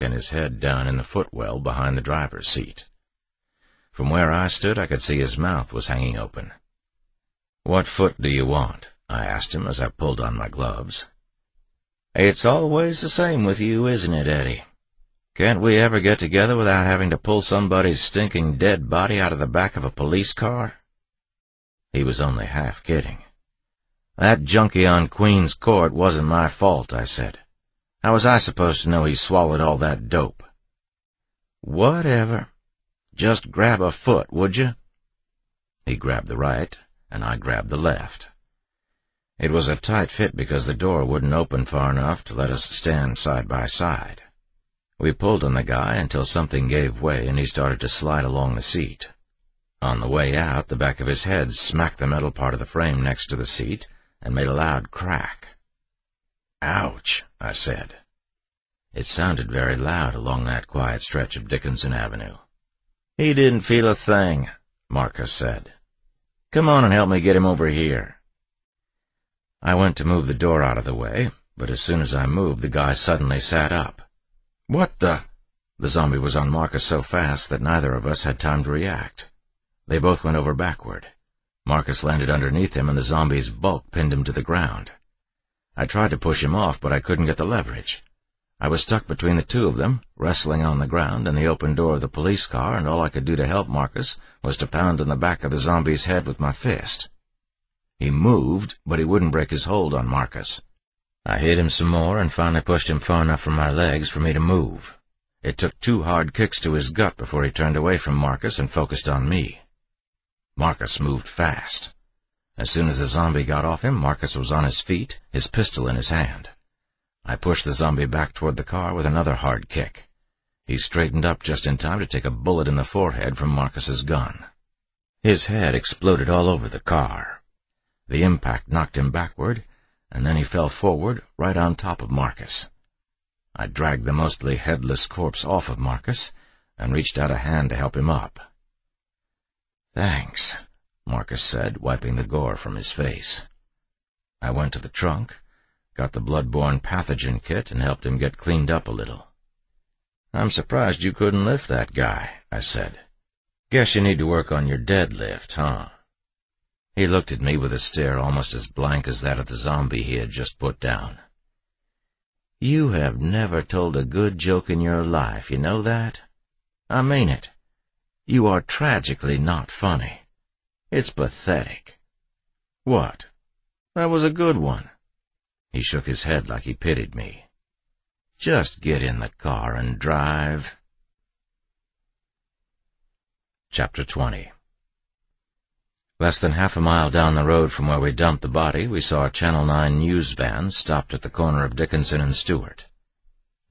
and his head down in the footwell behind the driver's seat. From where I stood, I could see his mouth was hanging open. "What foot do you want?" I asked him as I pulled on my gloves. "It's always the same with you, isn't it, Eddie? Can't we ever get together without having to pull somebody's stinking dead body out of the back of a police car?" He was only half kidding. "That junkie on Queen's Court wasn't my fault," I said. "How was I supposed to know he swallowed all that dope?" "Whatever. Just grab a foot, would you?" He grabbed the right, and I grabbed the left. It was a tight fit because the door wouldn't open far enough to let us stand side by side. We pulled on the guy until something gave way and he started to slide along the seat. On the way out, the back of his head smacked the metal part of the frame next to the seat and made a loud crack. "Ouch," I said. It sounded very loud along that quiet stretch of Dickinson Avenue. "He didn't feel a thing," Marcus said. "Come on and help me get him over here." I went to move the door out of the way, but as soon as I moved, the guy suddenly sat up. "What the—" The zombie was on Marcus so fast that neither of us had time to react. They both went over backward. Marcus landed underneath him, and the zombie's bulk pinned him to the ground. I tried to push him off, but I couldn't get the leverage. I was stuck between the two of them, wrestling on the ground and the open door of the police car, and all I could do to help Marcus was to pound on the back of the zombie's head with my fist. He moved, but he wouldn't break his hold on Marcus. I hit him some more and finally pushed him far enough from my legs for me to move. It took 2 hard kicks to his gut before he turned away from Marcus and focused on me. Marcus moved fast. As soon as the zombie got off him, Marcus was on his feet, his pistol in his hand. I pushed the zombie back toward the car with another hard kick. He straightened up just in time to take a bullet in the forehead from Marcus's gun. His head exploded all over the car. The impact knocked him backward, and then he fell forward right on top of Marcus. I dragged the mostly headless corpse off of Marcus and reached out a hand to help him up. "Thanks," Marcus said, wiping the gore from his face. I went to the trunk, got the blood-borne pathogen kit, and helped him get cleaned up a little. "I'm surprised you couldn't lift that guy," I said. "Guess you need to work on your deadlift, huh?" He looked at me with a stare almost as blank as that of the zombie he had just put down. "You have never told a good joke in your life, you know that? I mean it. You are tragically not funny. It's pathetic." "What? That was a good one." He shook his head like he pitied me. "Just get in the car and drive." Chapter 20. Less than half a mile down the road from where we dumped the body, we saw a Channel 9 news van stopped at the corner of Dickinson and Stewart.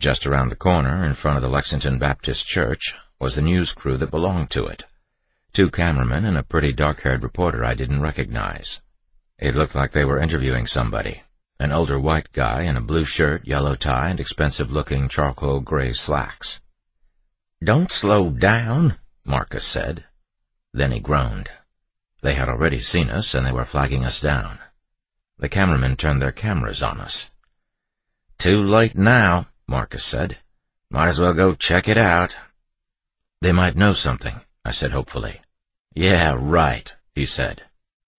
Just around the corner, in front of the Lexington Baptist Church, was the news crew that belonged to it. 2 cameramen and a pretty dark-haired reporter I didn't recognize. It looked like they were interviewing somebody, an older white guy in a blue shirt, yellow tie, and expensive-looking charcoal gray slacks. "Don't slow down," Marcus said. Then he groaned. They had already seen us, and they were flagging us down. The cameramen turned their cameras on us. "Too late now," Marcus said. "Might as well go check it out." "They might know something," I said hopefully. "Yeah, right," he said.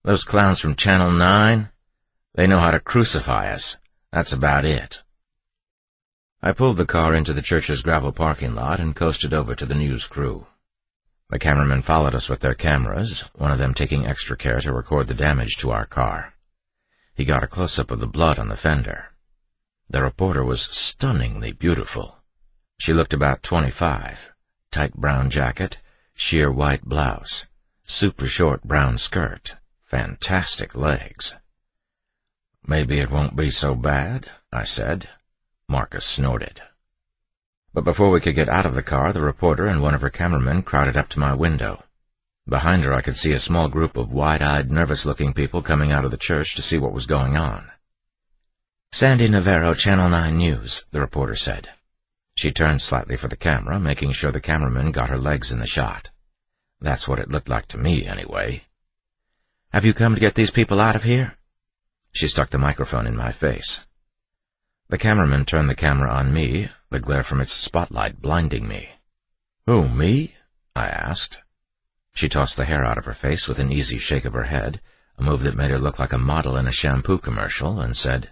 "Those clowns from Channel 9? They know how to crucify us. That's about it." I pulled the car into the church's gravel parking lot and coasted over to the news crew. The cameramen followed us with their cameras, one of them taking extra care to record the damage to our car. He got a close-up of the blood on the fender. The reporter was stunningly beautiful. She looked about 25, tight brown jacket, sheer white blouse, super short brown skirt, fantastic legs. "Maybe it won't be so bad," I said. Marcus snorted. But before we could get out of the car, the reporter and one of her cameramen crowded up to my window. Behind her I could see a small group of wide-eyed, nervous-looking people coming out of the church to see what was going on. "Sandy Navarro, Channel 9 News," the reporter said. She turned slightly for the camera, making sure the cameraman got her legs in the shot. That's what it looked like to me, anyway. "Have you come to get these people out of here?" She stuck the microphone in my face. The cameraman turned the camera on me, the glare from its spotlight blinding me. "Who, me?" I asked. She tossed the hair out of her face with an easy shake of her head, a move that made her look like a model in a shampoo commercial, and said,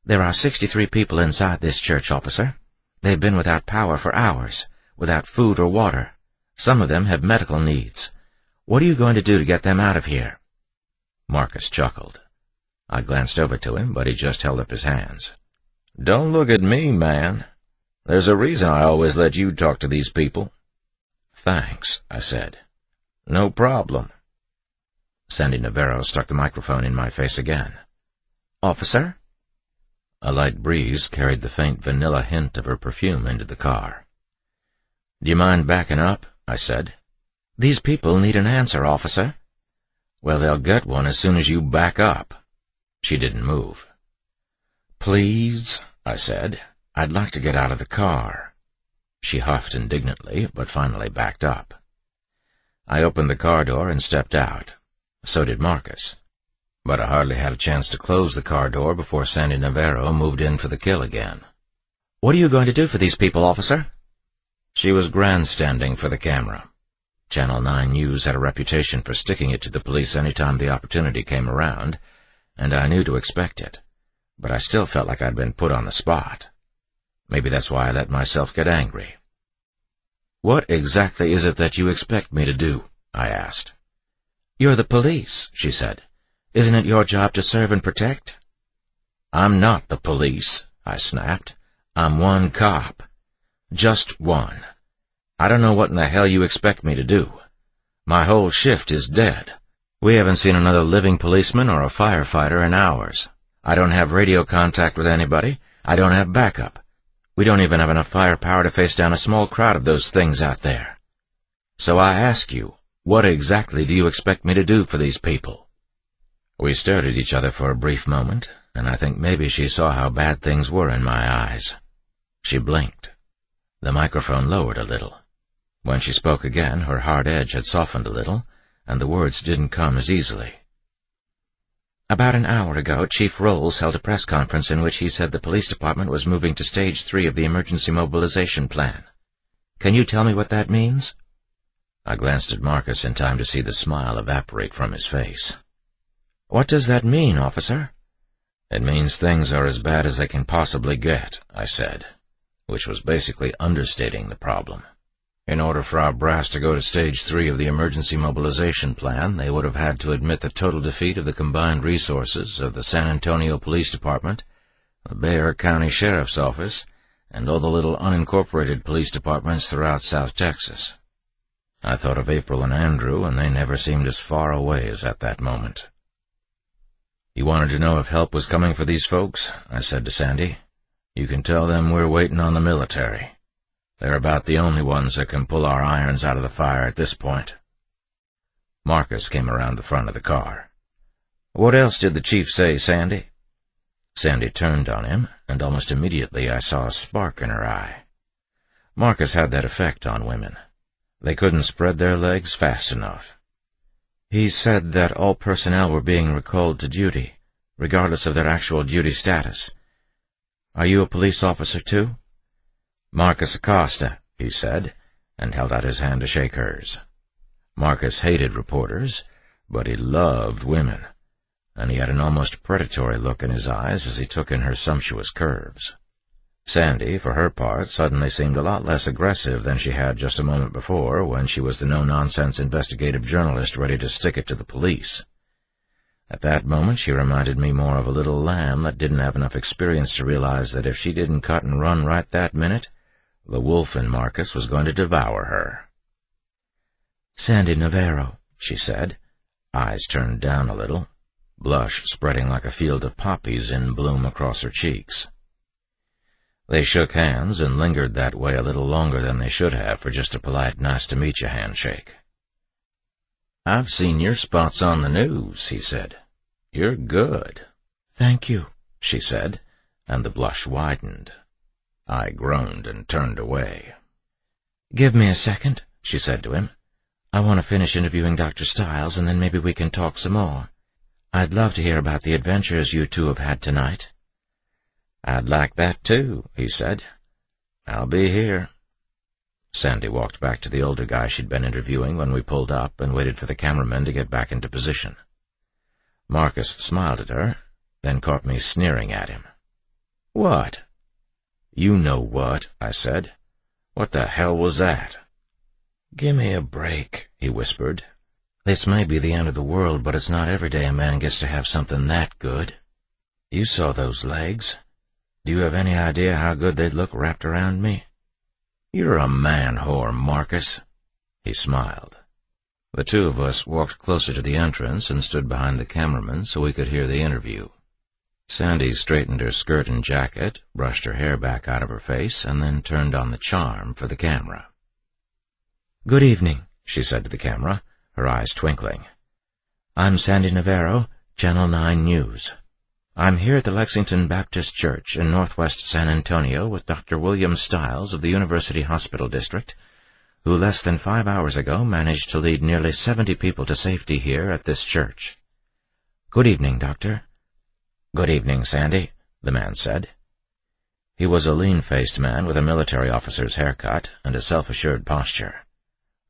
"There are 63 people inside this church, officer. They've been without power for hours, without food or water. Some of them have medical needs. What are you going to do to get them out of here?" Marcus chuckled. I glanced over to him, but he just held up his hands. "Don't look at me, man. There's a reason I always let you talk to these people." "Thanks," I said. "No problem." Sandy Navarro stuck the microphone in my face again. "Officer?" A light breeze carried the faint vanilla hint of her perfume into the car. "Do you mind backing up?" I said. "These people need an answer, officer." "Well, they'll get one as soon as you back up." She didn't move. "Please," I said, "I'd like to get out of the car." She huffed indignantly, but finally backed up. I opened the car door and stepped out. So did Marcus. But I hardly had a chance to close the car door before Sandy Navarro moved in for the kill again. "What are you going to do for these people, officer?" She was grandstanding for the camera. Channel 9 News had a reputation for sticking it to the police any time the opportunity came around, and I knew to expect it, but I still felt like I'd been put on the spot. Maybe that's why I let myself get angry. "What exactly is it that you expect me to do?" I asked. "You're the police," she said. "Isn't it your job to serve and protect?" "I'm not the police," I snapped. "I'm one cop. Just one. I don't know what in the hell you expect me to do. My whole shift is dead. We haven't seen another living policeman or a firefighter in hours. I don't have radio contact with anybody. I don't have backup. We don't even have enough firepower to face down a small crowd of those things out there. So I ask you, what exactly do you expect me to do for these people?" We stared at each other for a brief moment, and I think maybe she saw how bad things were in my eyes. She blinked. The microphone lowered a little. When she spoke again, her hard edge had softened a little, and the words didn't come as easily. "About an hour ago, Chief Rolls held a press conference in which he said the police department was moving to Stage 3 of the emergency mobilization plan. Can you tell me what that means?" I glanced at Marcus in time to see the smile evaporate from his face. "What does that mean, officer?" "It means things are as bad as they can possibly get," I said, which was basically understating the problem. In order for our brass to go to Stage 3 of the emergency mobilization plan, they would have had to admit the total defeat of the combined resources of the San Antonio Police Department, the Bexar County Sheriff's Office, and all the little unincorporated police departments throughout South Texas. I thought of April and Andrew, and they never seemed as far away as at that moment. "You wanted to know if help was coming for these folks?" I said to Sandy. "You can tell them we're waiting on the military. They're about the only ones that can pull our irons out of the fire at this point." Marcus came around the front of the car. "What else did the chief say, Sandy?" Sandy turned on him, and almost immediately I saw a spark in her eye. Marcus had that effect on women. They couldn't spread their legs fast enough. "He said that all personnel were being recalled to duty, regardless of their actual duty status. Are you a police officer, too?" "Marcus Acosta," he said, and held out his hand to shake hers. Marcus hated reporters, but he loved women, and he had an almost predatory look in his eyes as he took in her sumptuous curves. Sandy, for her part, suddenly seemed a lot less aggressive than she had just a moment before when she was the no-nonsense investigative journalist ready to stick it to the police. At that moment she reminded me more of a little lamb that didn't have enough experience to realize that if she didn't cut and run right that minute, the wolf in Marcus was going to devour her. "Sandy Navarro," she said, eyes turned down a little, blush spreading like a field of poppies in bloom across her cheeks. They shook hands and lingered that way a little longer than they should have for just a polite nice-to-meet-you handshake. "I've seen your spots on the news," he said. "You're good." "Thank you," she said, and the blush widened. I groaned and turned away. "Give me a second," she said to him. "I want to finish interviewing Dr. Stiles, and then maybe we can talk some more. I'd love to hear about the adventures you two have had tonight." "I'd like that too," he said. "I'll be here." Sandy walked back to the older guy she'd been interviewing when we pulled up and waited for the cameraman to get back into position. Marcus smiled at her, then caught me sneering at him. "What?" "You know what," I said. "What the hell was that?" "Gimme a break," he whispered. "This may be the end of the world, but it's not every day a man gets to have something that good. You saw those legs. Do you have any idea how good they'd look wrapped around me?" "You're a man-whore, Marcus." He smiled. The two of us walked closer to the entrance and stood behind the cameraman so we could hear the interview. Sandy straightened her skirt and jacket, brushed her hair back out of her face, and then turned on the charm for the camera. "Good evening," she said to the camera, her eyes twinkling. "I'm Sandy Navarro, Channel 9 News. I'm here at the Lexington Baptist Church in northwest San Antonio with Dr. William Stiles of the University Hospital District, who less than 5 hours ago managed to lead nearly 70 people to safety here at this church. Good evening, Doctor." "Good evening, Sandy," the man said. He was a lean-faced man with a military officer's haircut and a self-assured posture.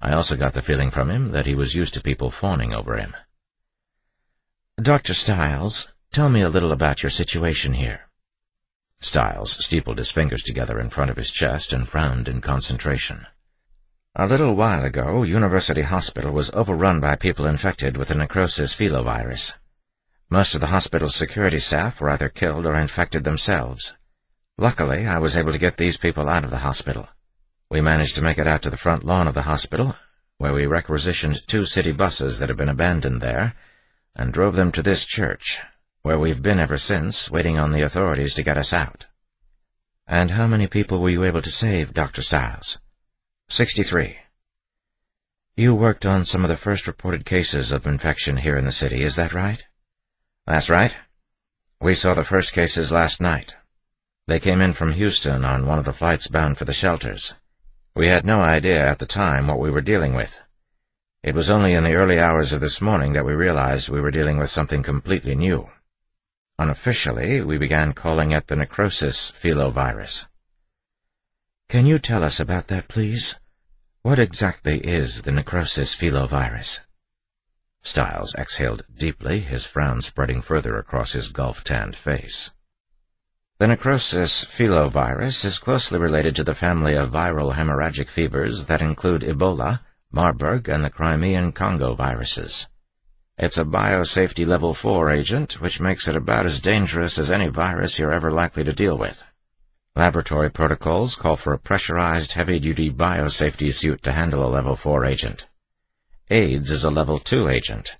I also got the feeling from him that he was used to people fawning over him. "Dr. Stiles, tell me a little about your situation here." Stiles steepled his fingers together in front of his chest and frowned in concentration. "A little while ago, University Hospital was overrun by people infected with the necrosis filovirus. Most of the hospital's security staff were either killed or infected themselves. Luckily, I was able to get these people out of the hospital. We managed to make it out to the front lawn of the hospital, where we requisitioned 2 city buses that had been abandoned there, and drove them to this church, where we've been ever since, waiting on the authorities to get us out." "And how many people were you able to save, Dr. Stiles?" 63. "You worked on some of the first reported cases of infection here in the city, is that right?" "That's right. We saw the first cases last night. They came in from Houston on one of the flights bound for the shelters. We had no idea at the time what we were dealing with. It was only in the early hours of this morning that we realized we were dealing with something completely new. Unofficially, we began calling it the necrosis filovirus." "Can you tell us about that, please? What exactly is the necrosis filovirus?" Stiles exhaled deeply, his frown spreading further across his gulf-tanned face. "The necrosis filovirus is closely related to the family of viral hemorrhagic fevers that include Ebola, Marburg, and the Crimean Congo viruses. It's a biosafety level 4 agent, which makes it about as dangerous as any virus you're ever likely to deal with. Laboratory protocols call for a pressurized, heavy-duty biosafety suit to handle a level 4 agent. AIDS is a level 2 agent,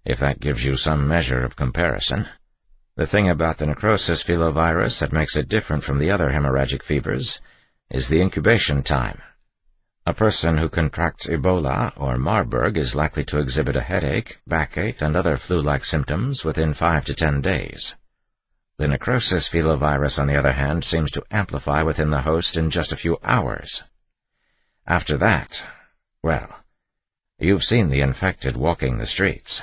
if that gives you some measure of comparison. The thing about the necrosis filovirus that makes it different from the other hemorrhagic fevers is the incubation time. A person who contracts Ebola or Marburg is likely to exhibit a headache, backache, and other flu-like symptoms within 5 to 10 days. The necrosis filovirus, on the other hand, seems to amplify within the host in just a few hours. After that, well, you've seen the infected walking the streets.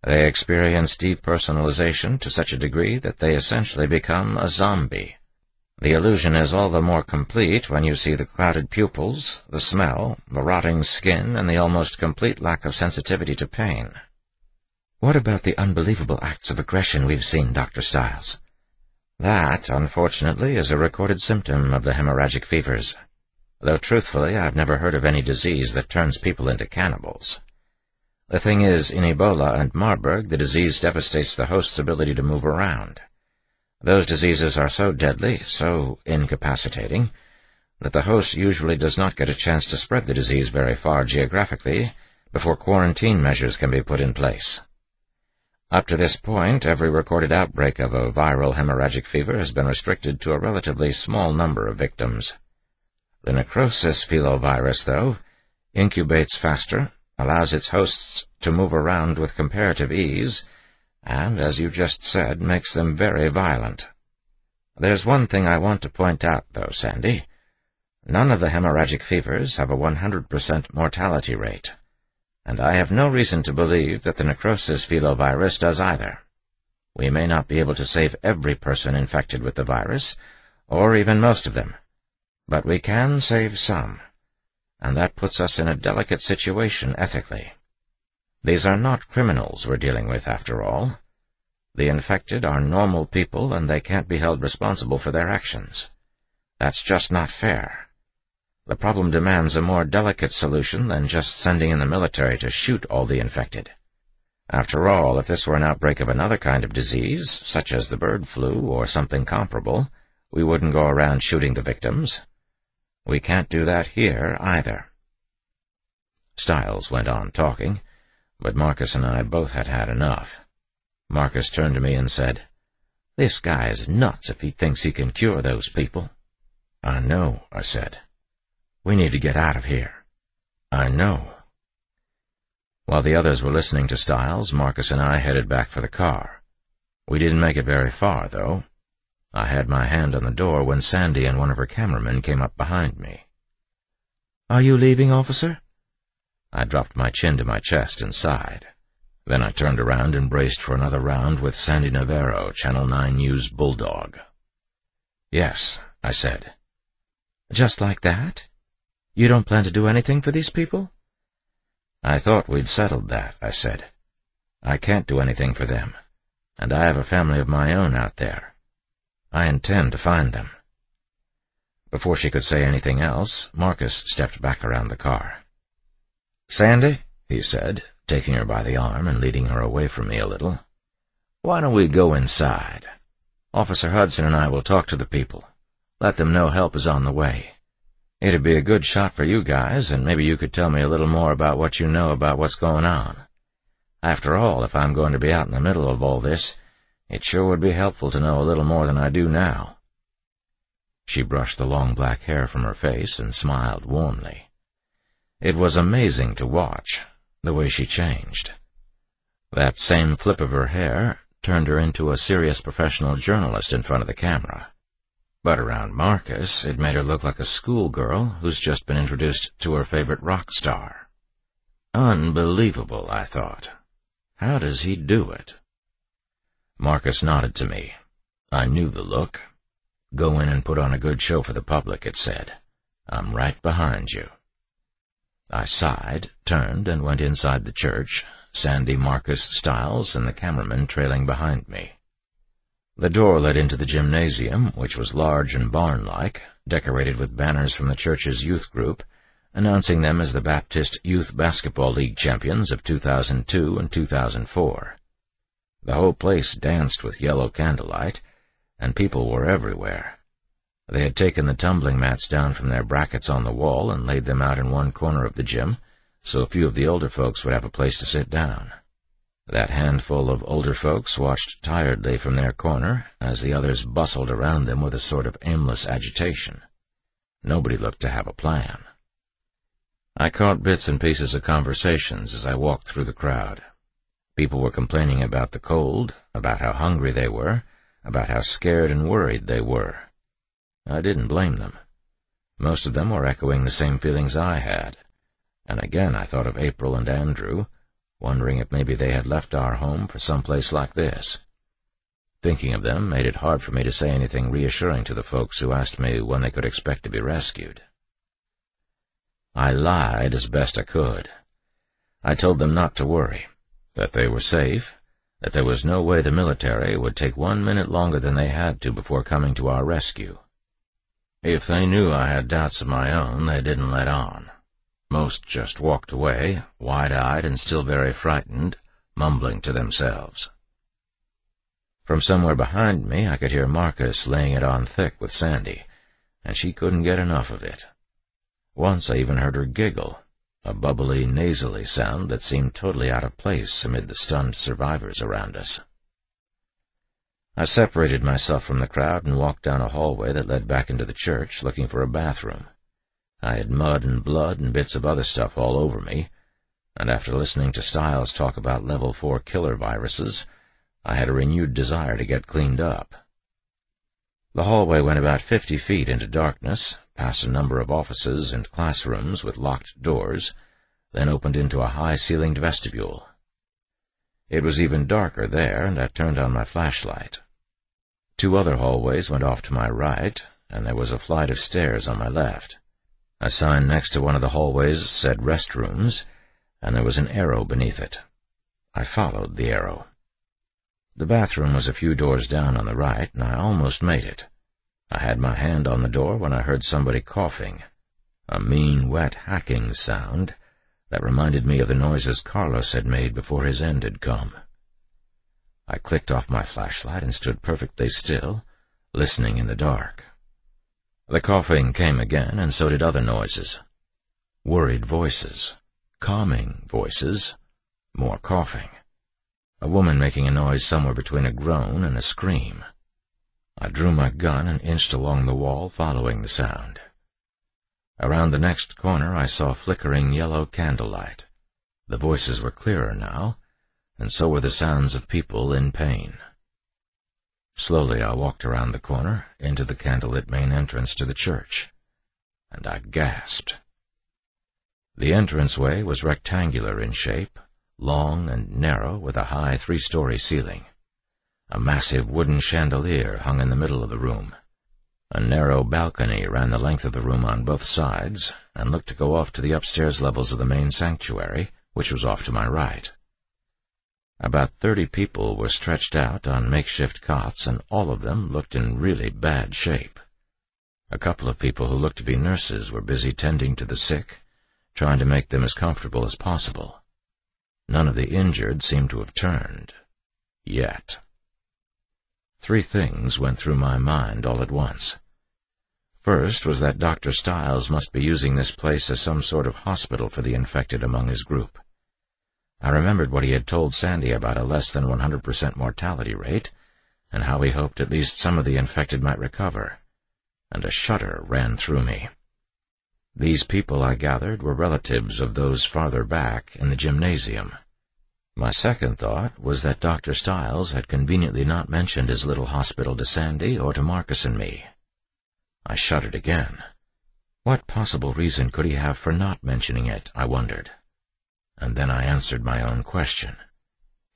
They experience depersonalization to such a degree that they essentially become a zombie. The illusion is all the more complete when you see the clouded pupils, the smell, the rotting skin, and the almost complete lack of sensitivity to pain." "What about the unbelievable acts of aggression we've seen, Dr. Stiles?" "That, unfortunately, is a recorded symptom of the hemorrhagic fevers. Though truthfully, I've never heard of any disease that turns people into cannibals. The thing is, in Ebola and Marburg, the disease devastates the host's ability to move around. Those diseases are so deadly, so incapacitating, that the host usually does not get a chance to spread the disease very far geographically before quarantine measures can be put in place. Up to this point, every recorded outbreak of a viral hemorrhagic fever has been restricted to a relatively small number of victims. The necrosis filovirus, though, incubates faster, allows its hosts to move around with comparative ease, and, as you just said, makes them very violent. There's one thing I want to point out, though, Sandy. None of the hemorrhagic fevers have a 100% mortality rate, and I have no reason to believe that the necrosis filovirus does either. We may not be able to save every person infected with the virus, or even most of them, But we can save some, and that puts us in a delicate situation ethically. These are not criminals we're dealing with, after all. The infected are normal people, and they can't be held responsible for their actions. That's just not fair. The problem demands a more delicate solution than just sending in the military to shoot all the infected. After all, if this were an outbreak of another kind of disease, such as the bird flu or something comparable, we wouldn't go around shooting the victims. We can't do that here, either. Stiles went on talking, but Marcus and I both had had enough. Marcus turned to me and said, "This guy is nuts if he thinks he can cure those people." "I know," I said. "We need to get out of here." "I know." While the others were listening to Stiles, Marcus and I headed back for the car. We didn't make it very far, though. I had my hand on the door when Sandy and one of her cameramen came up behind me. "Are you leaving, officer?" I dropped my chin to my chest and sighed. Then I turned around and braced for another round with Sandy Navarro, Channel 9 News Bulldog. "Yes," I said. "Just like that? You don't plan to do anything for these people?" "I thought we'd settled that," I said. "I can't do anything for them, and I have a family of my own out there. I intend to find them." Before she could say anything else, Marcus stepped back around the car. "Sandy," he said, taking her by the arm and leading her away from me a little, "why don't we go inside? Officer Hudson and I will talk to the people. Let them know help is on the way. It'd be a good shot for you guys, and maybe you could tell me a little more about what you know about what's going on. After all, if I'm going to be out in the middle of all this, it sure would be helpful to know a little more than I do now." She brushed the long black hair from her face and smiled warmly. It was amazing to watch, the way she changed. That same flip of her hair turned her into a serious professional journalist in front of the camera. But around Marcus, it made her look like a schoolgirl who's just been introduced to her favorite rock star. Unbelievable, I thought. How does he do it? Marcus nodded to me. I knew the look. "Go in and put on a good show for the public," it said. "I'm right behind you." I sighed, turned, and went inside the church, Sandy, Marcus, Stiles, and the cameraman trailing behind me. The door led into the gymnasium, which was large and barn-like, decorated with banners from the church's youth group, announcing them as the Baptist Youth Basketball League champions of 2002 and 2004. The whole place danced with yellow candlelight, and people were everywhere. They had taken the tumbling mats down from their brackets on the wall and laid them out in one corner of the gym, so a few of the older folks would have a place to sit down. That handful of older folks watched tiredly from their corner as the others bustled around them with a sort of aimless agitation. Nobody looked to have a plan. I caught bits and pieces of conversations as I walked through the crowd. People were complaining about the cold, about how hungry they were, about how scared and worried they were. I didn't blame them. Most of them were echoing the same feelings I had, and again I thought of April and Andrew, wondering if maybe they had left our home for some place like this. Thinking of them made it hard for me to say anything reassuring to the folks who asked me when they could expect to be rescued. I lied as best I could. I told them not to worry, that they were safe, that there was no way the military would take 1 minute longer than they had to before coming to our rescue. If they knew I had doubts of my own, they didn't let on. Most just walked away, wide-eyed and still very frightened, mumbling to themselves. From somewhere behind me, I could hear Marcus laying it on thick with Sandy, and she couldn't get enough of it. Once I even heard her giggle, a bubbly, nasally sound that seemed totally out of place amid the stunned survivors around us. I separated myself from the crowd and walked down a hallway that led back into the church, looking for a bathroom. I had mud and blood and bits of other stuff all over me, and after listening to Stiles talk about level 4 killer viruses, I had a renewed desire to get cleaned up. The hallway went about 50 feet into darkness, past a number of offices and classrooms with locked doors, then opened into a high-ceilinged vestibule. It was even darker there, and I turned on my flashlight. 2 other hallways went off to my right, and there was a flight of stairs on my left. A sign next to one of the hallways said restrooms, and there was an arrow beneath it. I followed the arrow. The bathroom was a few doors down on the right, and I almost made it. I had my hand on the door when I heard somebody coughing, a mean, wet, hacking sound that reminded me of the noises Carlos had made before his end had come. I clicked off my flashlight and stood perfectly still, listening in the dark. The coughing came again, and so did other noises. Worried voices, calming voices, more coughing. A woman making a noise somewhere between a groan and a scream. I drew my gun and inched along the wall, following the sound. Around the next corner I saw flickering yellow candlelight. The voices were clearer now, and so were the sounds of people in pain. Slowly I walked around the corner, into the candlelit main entrance to the church, and I gasped. The entranceway was rectangular in shape, long and narrow, with a high 3-story ceiling. A massive wooden chandelier hung in the middle of the room. A narrow balcony ran the length of the room on both sides, and looked to go off to the upstairs levels of the main sanctuary, which was off to my right. About 30 people were stretched out on makeshift cots, and all of them looked in really bad shape. A couple of people who looked to be nurses were busy tending to the sick, trying to make them as comfortable as possible. None of the injured seemed to have turned. Yet. 3 things went through my mind all at once. First was that Dr. Stiles must be using this place as some sort of hospital for the infected among his group. I remembered what he had told Sandy about a less than 100% mortality rate, and how he hoped at least some of the infected might recover, and a shudder ran through me. These people, I gathered, were relatives of those farther back in the gymnasium. My second thought was that Dr. Stiles had conveniently not mentioned his little hospital to Sandy or to Marcus and me. I shuddered again. What possible reason could he have for not mentioning it, I wondered. And then I answered my own question.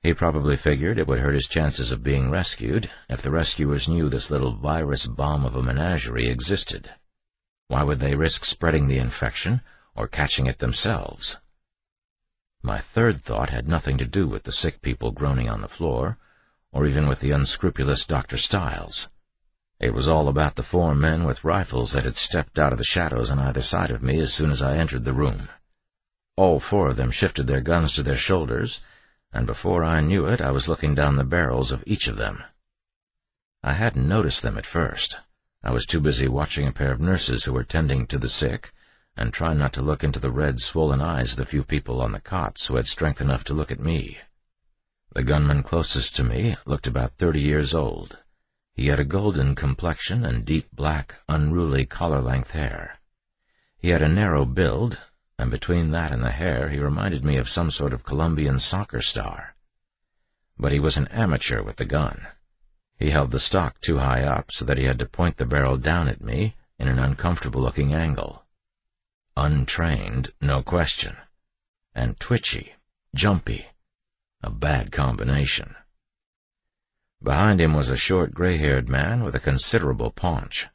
He probably figured it would hurt his chances of being rescued if the rescuers knew this little virus bomb of a menagerie existed. Why would they risk spreading the infection or catching it themselves? My third thought had nothing to do with the sick people groaning on the floor, or even with the unscrupulous Dr. Stiles. It was all about the 4 men with rifles that had stepped out of the shadows on either side of me as soon as I entered the room. All 4 of them shifted their guns to their shoulders, and before I knew it, I was looking down the barrels of each of them. I hadn't noticed them at first. I was too busy watching a pair of nurses who were tending to the sick, and trying not to look into the red, swollen eyes of the few people on the cots who had strength enough to look at me. The gunman closest to me looked about 30 years old. He had a golden complexion and deep black, unruly collar-length hair. He had a narrow build, and between that and the hair he reminded me of some sort of Colombian soccer star. But he was an amateur with the gun. He held the stock too high up so that he had to point the barrel down at me in an uncomfortable-looking angle. Untrained, no question. And twitchy, jumpy. A bad combination. Behind him was a short, gray-haired man with a considerable paunch.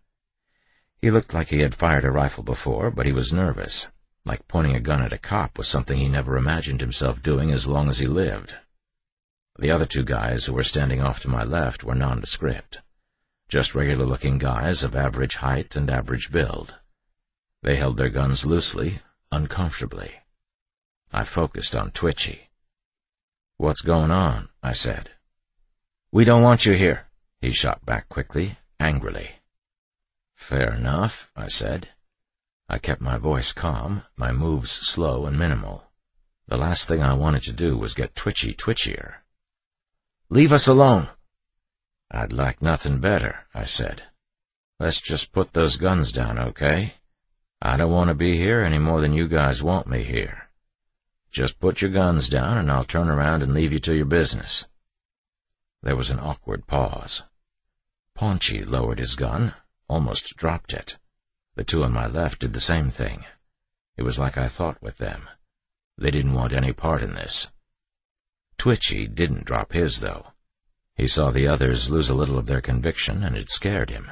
He looked like he had fired a rifle before, but he was nervous, like pointing a gun at a cop was something he never imagined himself doing as long as he lived. The other 2 guys who were standing off to my left were nondescript, just regular-looking guys of average height and average build. They held their guns loosely, uncomfortably. I focused on Twitchy. "What's going on?" I said. "We don't want you here," he shot back quickly, angrily. "Fair enough," I said. I kept my voice calm, my moves slow and minimal. The last thing I wanted to do was get twitchier. "Leave us alone." "I'd like nothing better," I said. "Let's just put those guns down, okay? I don't want to be here any more than you guys want me here. Just put your guns down, and I'll turn around and leave you to your business." There was an awkward pause. Paunchy lowered his gun, almost dropped it. The 2 on my left did the same thing. It was like I thought with them. They didn't want any part in this. Twitchy didn't drop his, though. He saw the others lose a little of their conviction, and it scared him.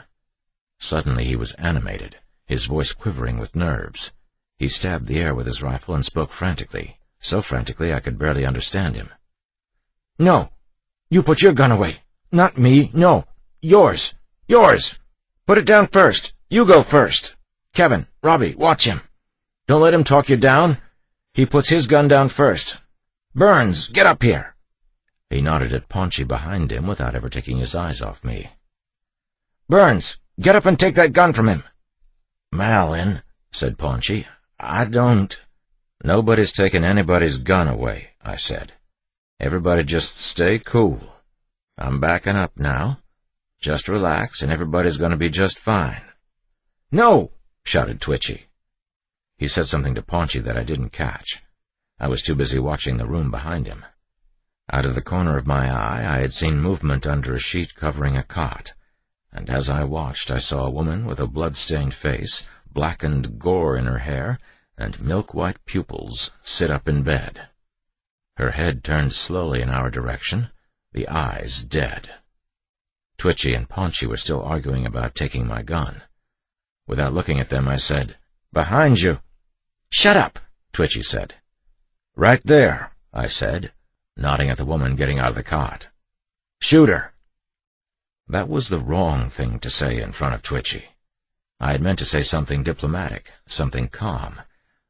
Suddenly he was animated, his voice quivering with nerves. He stabbed the air with his rifle and spoke frantically, so frantically I could barely understand him. "No! You put your gun away! Not me, no! Yours! Yours! Put it down first! You go first! Kevin, Robbie, watch him! Don't let him talk you down! He puts his gun down first! Burns, get up here!" He nodded at Paunchy behind him without ever taking his eyes off me. "Burns, get up and take that gun from him!" "Malin," said Paunchy, "I don't—" "Nobody's taking anybody's gun away," I said. "Everybody just stay cool. I'm backing up now. Just relax, and everybody's going to be just fine." "No!" shouted Twitchy. He said something to Paunchy that I didn't catch. I was too busy watching the room behind him. Out of the corner of my eye, I had seen movement under a sheet covering a cot, and as I watched, I saw a woman with a blood-stained face, blackened gore in her hair, and milk-white pupils sit up in bed. Her head turned slowly in our direction, the eyes dead. Twitchy and Paunchy were still arguing about taking my gun. Without looking at them, I said, "Behind you." "Shut up," Twitchy said. "Right there," I said, nodding at the woman getting out of the cot. "Shoot her." That was the wrong thing to say in front of Twitchy. I had meant to say something diplomatic, something calm,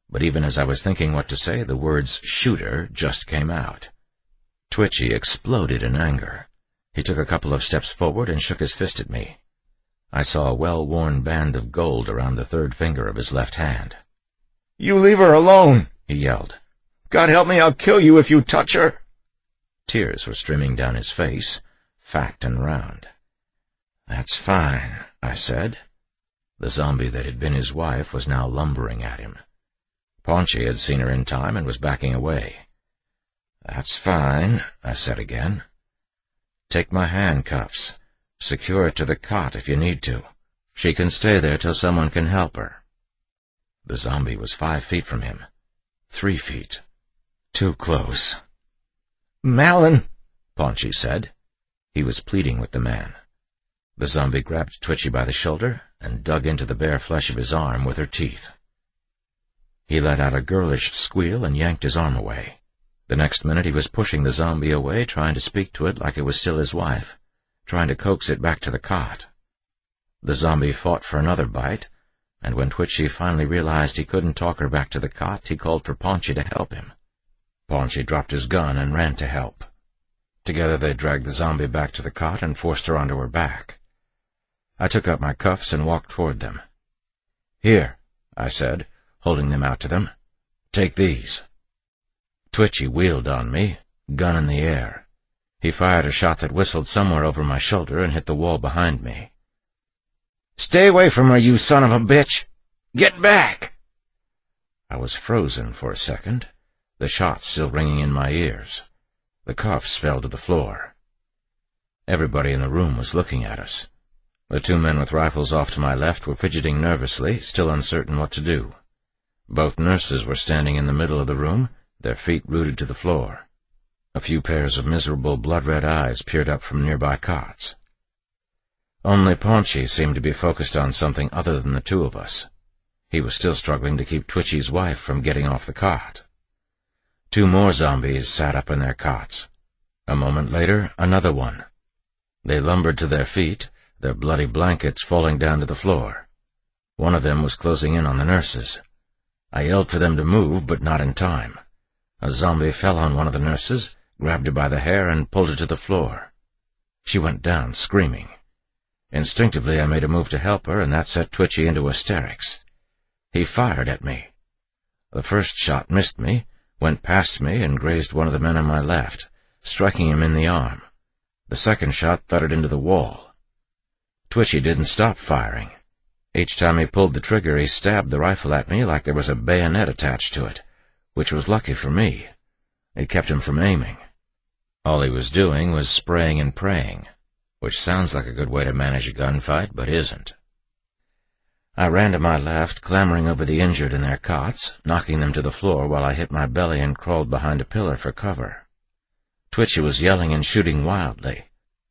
but even as I was thinking what to say, the words "shoot her" just came out. Twitchy exploded in anger. He took a couple of steps forward and shook his fist at me. I saw a well-worn band of gold around the third finger of his left hand. "You leave her alone," he yelled. "God help me, I'll kill you if you touch her." Tears were streaming down his face, fat and round. "That's fine," I said. The zombie that had been his wife was now lumbering at him. Paunchy had seen her in time and was backing away. "That's fine," I said again. "Take my handcuffs. Secure it to the cot if you need to. She can stay there till someone can help her." The zombie was 5 feet from him. 3 feet. Too close. "Malin," Paunchy said. He was pleading with the man. The zombie grabbed Twitchy by the shoulder and dug into the bare flesh of his arm with her teeth. He let out a girlish squeal and yanked his arm away. The next minute he was pushing the zombie away, trying to speak to it like it was still his wife, trying to coax it back to the cot. The zombie fought for another bite, and when Twitchy finally realized he couldn't talk her back to the cot, he called for Paunchy to help him. Paunchy dropped his gun and ran to help. Together they dragged the zombie back to the cot and forced her onto her back. I took up my cuffs and walked toward them. "Here," I said, holding them out to them. "Take these." Twitchy wheeled on me, gun in the air. He fired a shot that whistled somewhere over my shoulder and hit the wall behind me. "Stay away from her, you son of a bitch! Get back!" I was frozen for a second, the shot still ringing in my ears. The cuffs fell to the floor. Everybody in the room was looking at us. The 2 men with rifles off to my left were fidgeting nervously, still uncertain what to do. Both nurses were standing in the middle of the room, their feet rooted to the floor. A few pairs of miserable blood-red eyes peered up from nearby cots. Only Paunchy seemed to be focused on something other than the 2 of us. He was still struggling to keep Twitchy's wife from getting off the cot. 2 more zombies sat up in their cots. A moment later, another one. They lumbered to their feet, their bloody blankets falling down to the floor. One of them was closing in on the nurses. I yelled for them to move, but not in time. A zombie fell on one of the nurses, grabbed her by the hair, and pulled her to the floor. She went down, screaming. Instinctively, I made a move to help her, and that set Twitchy into hysterics. He fired at me. The first shot missed me, went past me, and grazed one of the men on my left, striking him in the arm. The second shot thudded into the wall. Twitchy didn't stop firing. Each time he pulled the trigger, he stabbed the rifle at me like there was a bayonet attached to it, which was lucky for me. It kept him from aiming. All he was doing was spraying and praying, which sounds like a good way to manage a gunfight, but isn't. I ran to my left, clambering over the injured in their cots, knocking them to the floor while I hit my belly and crawled behind a pillar for cover. Twitchy was yelling and shooting wildly.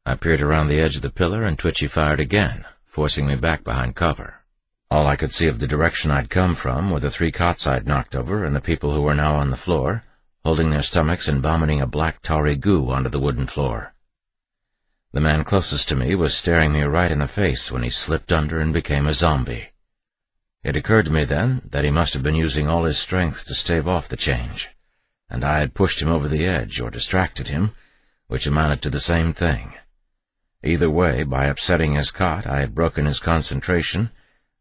I peered around the edge of the pillar, and Twitchy fired again, forcing me back behind cover. All I could see of the direction I'd come from were the 3 cots I'd knocked over and the people who were now on the floor, holding their stomachs and vomiting a black tarry goo onto the wooden floor. The man closest to me was staring me right in the face when he slipped under and became a zombie. It occurred to me then that he must have been using all his strength to stave off the change, and I had pushed him over the edge or distracted him, which amounted to the same thing. Either way, by upsetting his cot, I had broken his concentration,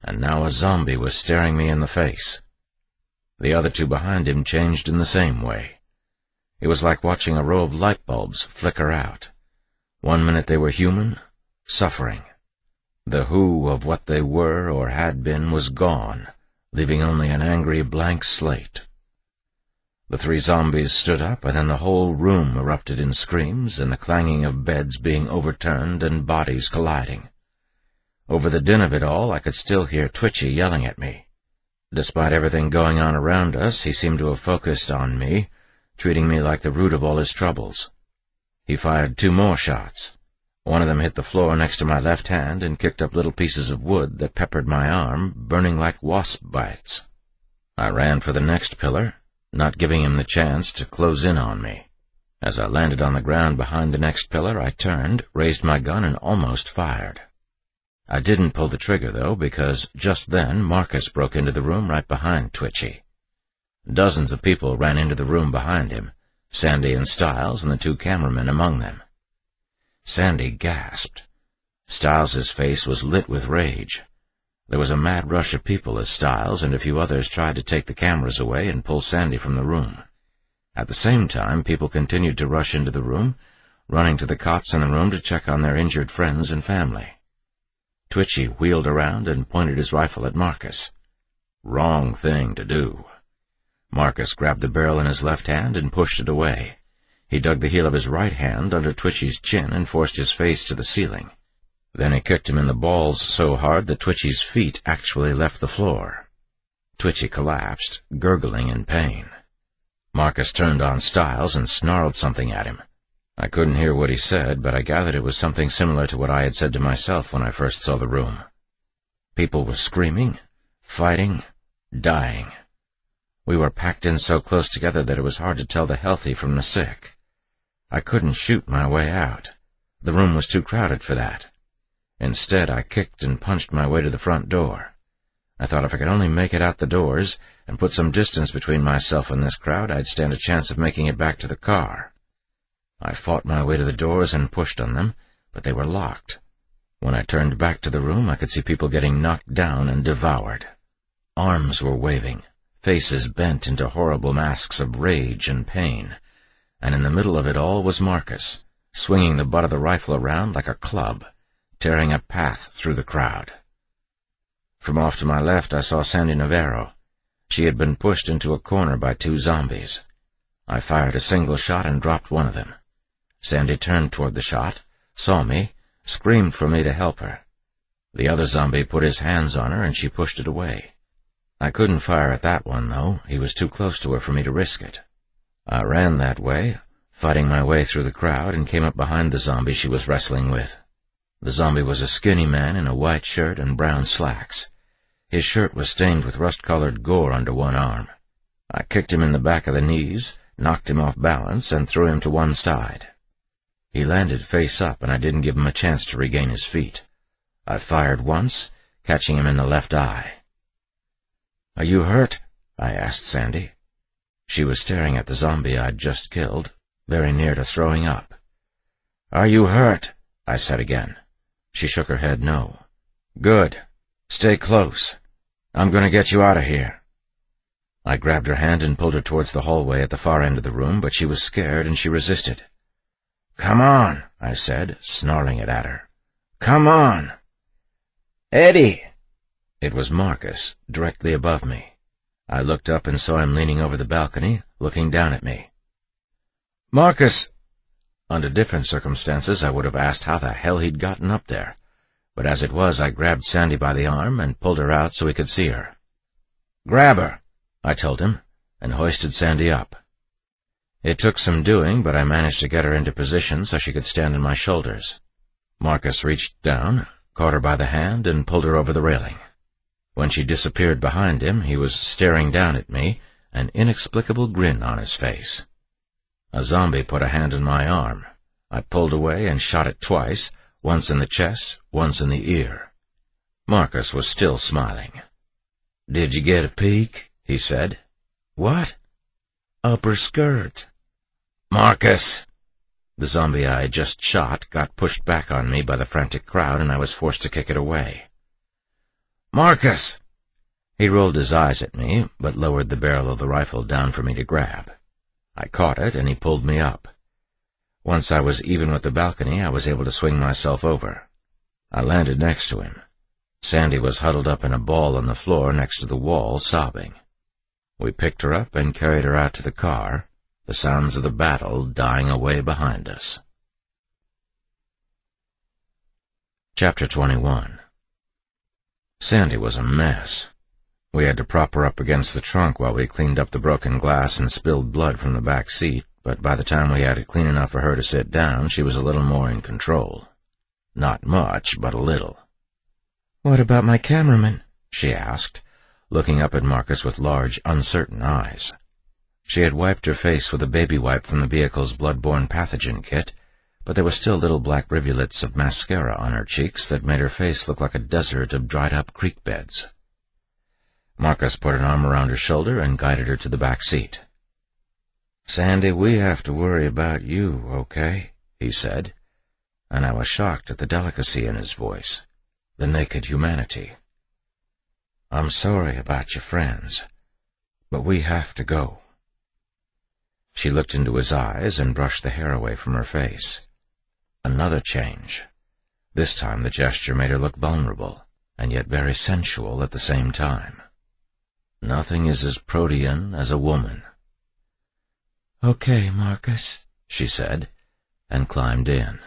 and now a zombie was staring me in the face. The other 2 behind him changed in the same way. It was like watching a row of light bulbs flicker out. One minute they were human, suffering. The who of what they were or had been was gone, leaving only an angry blank slate. The 3 zombies stood up, and then the whole room erupted in screams and the clanging of beds being overturned and bodies colliding. Over the din of it all, I could still hear Twitchy yelling at me. Despite everything going on around us, he seemed to have focused on me, treating me like the root of all his troubles. He fired 2 more shots. One of them hit the floor next to my left hand and kicked up little pieces of wood that peppered my arm, burning like wasp bites. I ran for the next pillar, not giving him the chance to close in on me. As I landed on the ground behind the next pillar, I turned, raised my gun, and almost fired. I didn't pull the trigger, though, because just then Marcus broke into the room right behind Twitchy. Dozens of people ran into the room behind him, Sandy and Stiles and the 2 cameramen among them. Sandy gasped. Stiles's face was lit with rage. There was a mad rush of people as Stiles and a few others tried to take the cameras away and pull Sandy from the room. At the same time, people continued to rush into the room, running to the cots in the room to check on their injured friends and family. Twitchy wheeled around and pointed his rifle at Marcus. Wrong thing to do. Marcus grabbed the barrel in his left hand and pushed it away. He dug the heel of his right hand under Twitchy's chin and forced his face to the ceiling. Then he kicked him in the balls so hard that Twitchy's feet actually left the floor. Twitchy collapsed, gurgling in pain. Marcus turned on Stiles and snarled something at him. I couldn't hear what he said, but I gathered it was something similar to what I had said to myself when I first saw the room. People were screaming, fighting, dying. We were packed in so close together that it was hard to tell the healthy from the sick. I couldn't shoot my way out. The room was too crowded for that. Instead, I kicked and punched my way to the front door. I thought if I could only make it out the doors and put some distance between myself and this crowd, I'd stand a chance of making it back to the car. I fought my way to the doors and pushed on them, but they were locked. When I turned back to the room, I could see people getting knocked down and devoured. Arms were waving, faces bent into horrible masks of rage and pain, and in the middle of it all was Marcus, swinging the butt of the rifle around like a club, tearing a path through the crowd. From off to my left, I saw Sandy Navarro. She had been pushed into a corner by 2 zombies. I fired a single shot and dropped one of them. Sandy turned toward the shot, saw me, screamed for me to help her. The other zombie put his hands on her and she pushed it away. I couldn't fire at that one, though. He was too close to her for me to risk it. I ran that way, fighting my way through the crowd, and came up behind the zombie she was wrestling with. The zombie was a skinny man in a white shirt and brown slacks. His shirt was stained with rust-colored gore under one arm. I kicked him in the back of the knees, knocked him off balance, and threw him to one side. He landed face up, and I didn't give him a chance to regain his feet. I fired once, catching him in the left eye. "Are you hurt?" I asked Sandy. She was staring at the zombie I'd just killed, very near to throwing up. "Are you hurt?" I said again. She shook her head no. "Good. Stay close. I'm going to get you out of here." I grabbed her hand and pulled her towards the hallway at the far end of the room, but she was scared and she resisted. "Come on," I said, snarling it at her. "Come on." "Eddie!" It was Marcus, directly above me. I looked up and saw him leaning over the balcony, looking down at me. "Marcus!" Under different circumstances, I would have asked how the hell he'd gotten up there, but as it was, I grabbed Sandy by the arm and pulled her out so he could see her. "Grab her," I told him, and hoisted Sandy up. It took some doing, but I managed to get her into position so she could stand on my shoulders. Marcus reached down, caught her by the hand, and pulled her over the railing. When she disappeared behind him, he was staring down at me, an inexplicable grin on his face. A zombie put a hand on my arm. I pulled away and shot it twice, once in the chest, once in the ear. Marcus was still smiling. "Did you get a peek?" he said. "What?" "Upper skirt." "Marcus!" The zombie I had just shot got pushed back on me by the frantic crowd, and I was forced to kick it away. "Marcus!" He rolled his eyes at me, but lowered the barrel of the rifle down for me to grab. I caught it, and he pulled me up. Once I was even with the balcony, I was able to swing myself over. I landed next to him. Sandy was huddled up in a ball on the floor next to the wall, sobbing. We picked her up and carried her out to the car, the sounds of the battle dying away behind us. Chapter 21. Sandy was a mess. We had to prop her up against the trunk while we cleaned up the broken glass and spilled blood from the back seat, but by the time we had it clean enough for her to sit down, she was a little more in control. Not much, but a little. "What about my cameraman?" she asked, looking up at Marcus with large, uncertain eyes. She had wiped her face with a baby wipe from the vehicle's blood-borne pathogen kit, but there were still little black rivulets of mascara on her cheeks that made her face look like a desert of dried-up creek beds. Marcus put an arm around her shoulder and guided her to the back seat. "Sandy, we have to worry about you, okay?" he said, and I was shocked at the delicacy in his voice, the naked humanity. "I'm sorry about your friends, but we have to go." She looked into his eyes and brushed the hair away from her face. Another change. This time the gesture made her look vulnerable, and yet very sensual at the same time. Nothing is as protean as a woman. "Okay, Marcus," she said, and climbed in.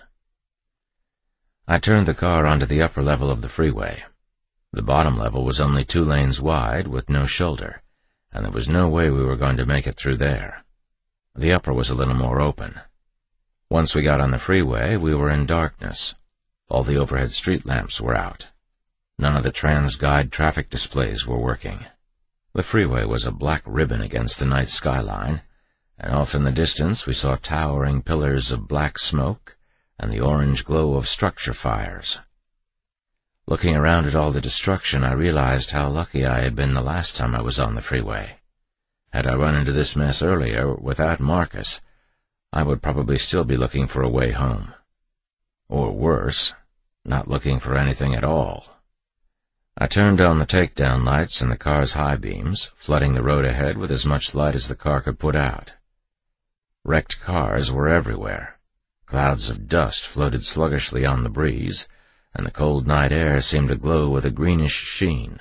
I turned the car onto the upper level of the freeway. The bottom level was only 2 lanes wide, with no shoulder, and there was no way we were going to make it through there. The upper was a little more open. Once we got on the freeway, we were in darkness. All the overhead street lamps were out. None of the TransGuide traffic displays were working. The freeway was a black ribbon against the night skyline, and off in the distance we saw towering pillars of black smoke and the orange glow of structure fires. Looking around at all the destruction, I realized how lucky I had been the last time I was on the freeway. Had I run into this mess earlier, without Marcus, I would probably still be looking for a way home. Or worse, not looking for anything at all. I turned on the takedown lights and the car's high beams, flooding the road ahead with as much light as the car could put out. Wrecked cars were everywhere. Clouds of dust floated sluggishly on the breeze, and the cold night air seemed to glow with a greenish sheen.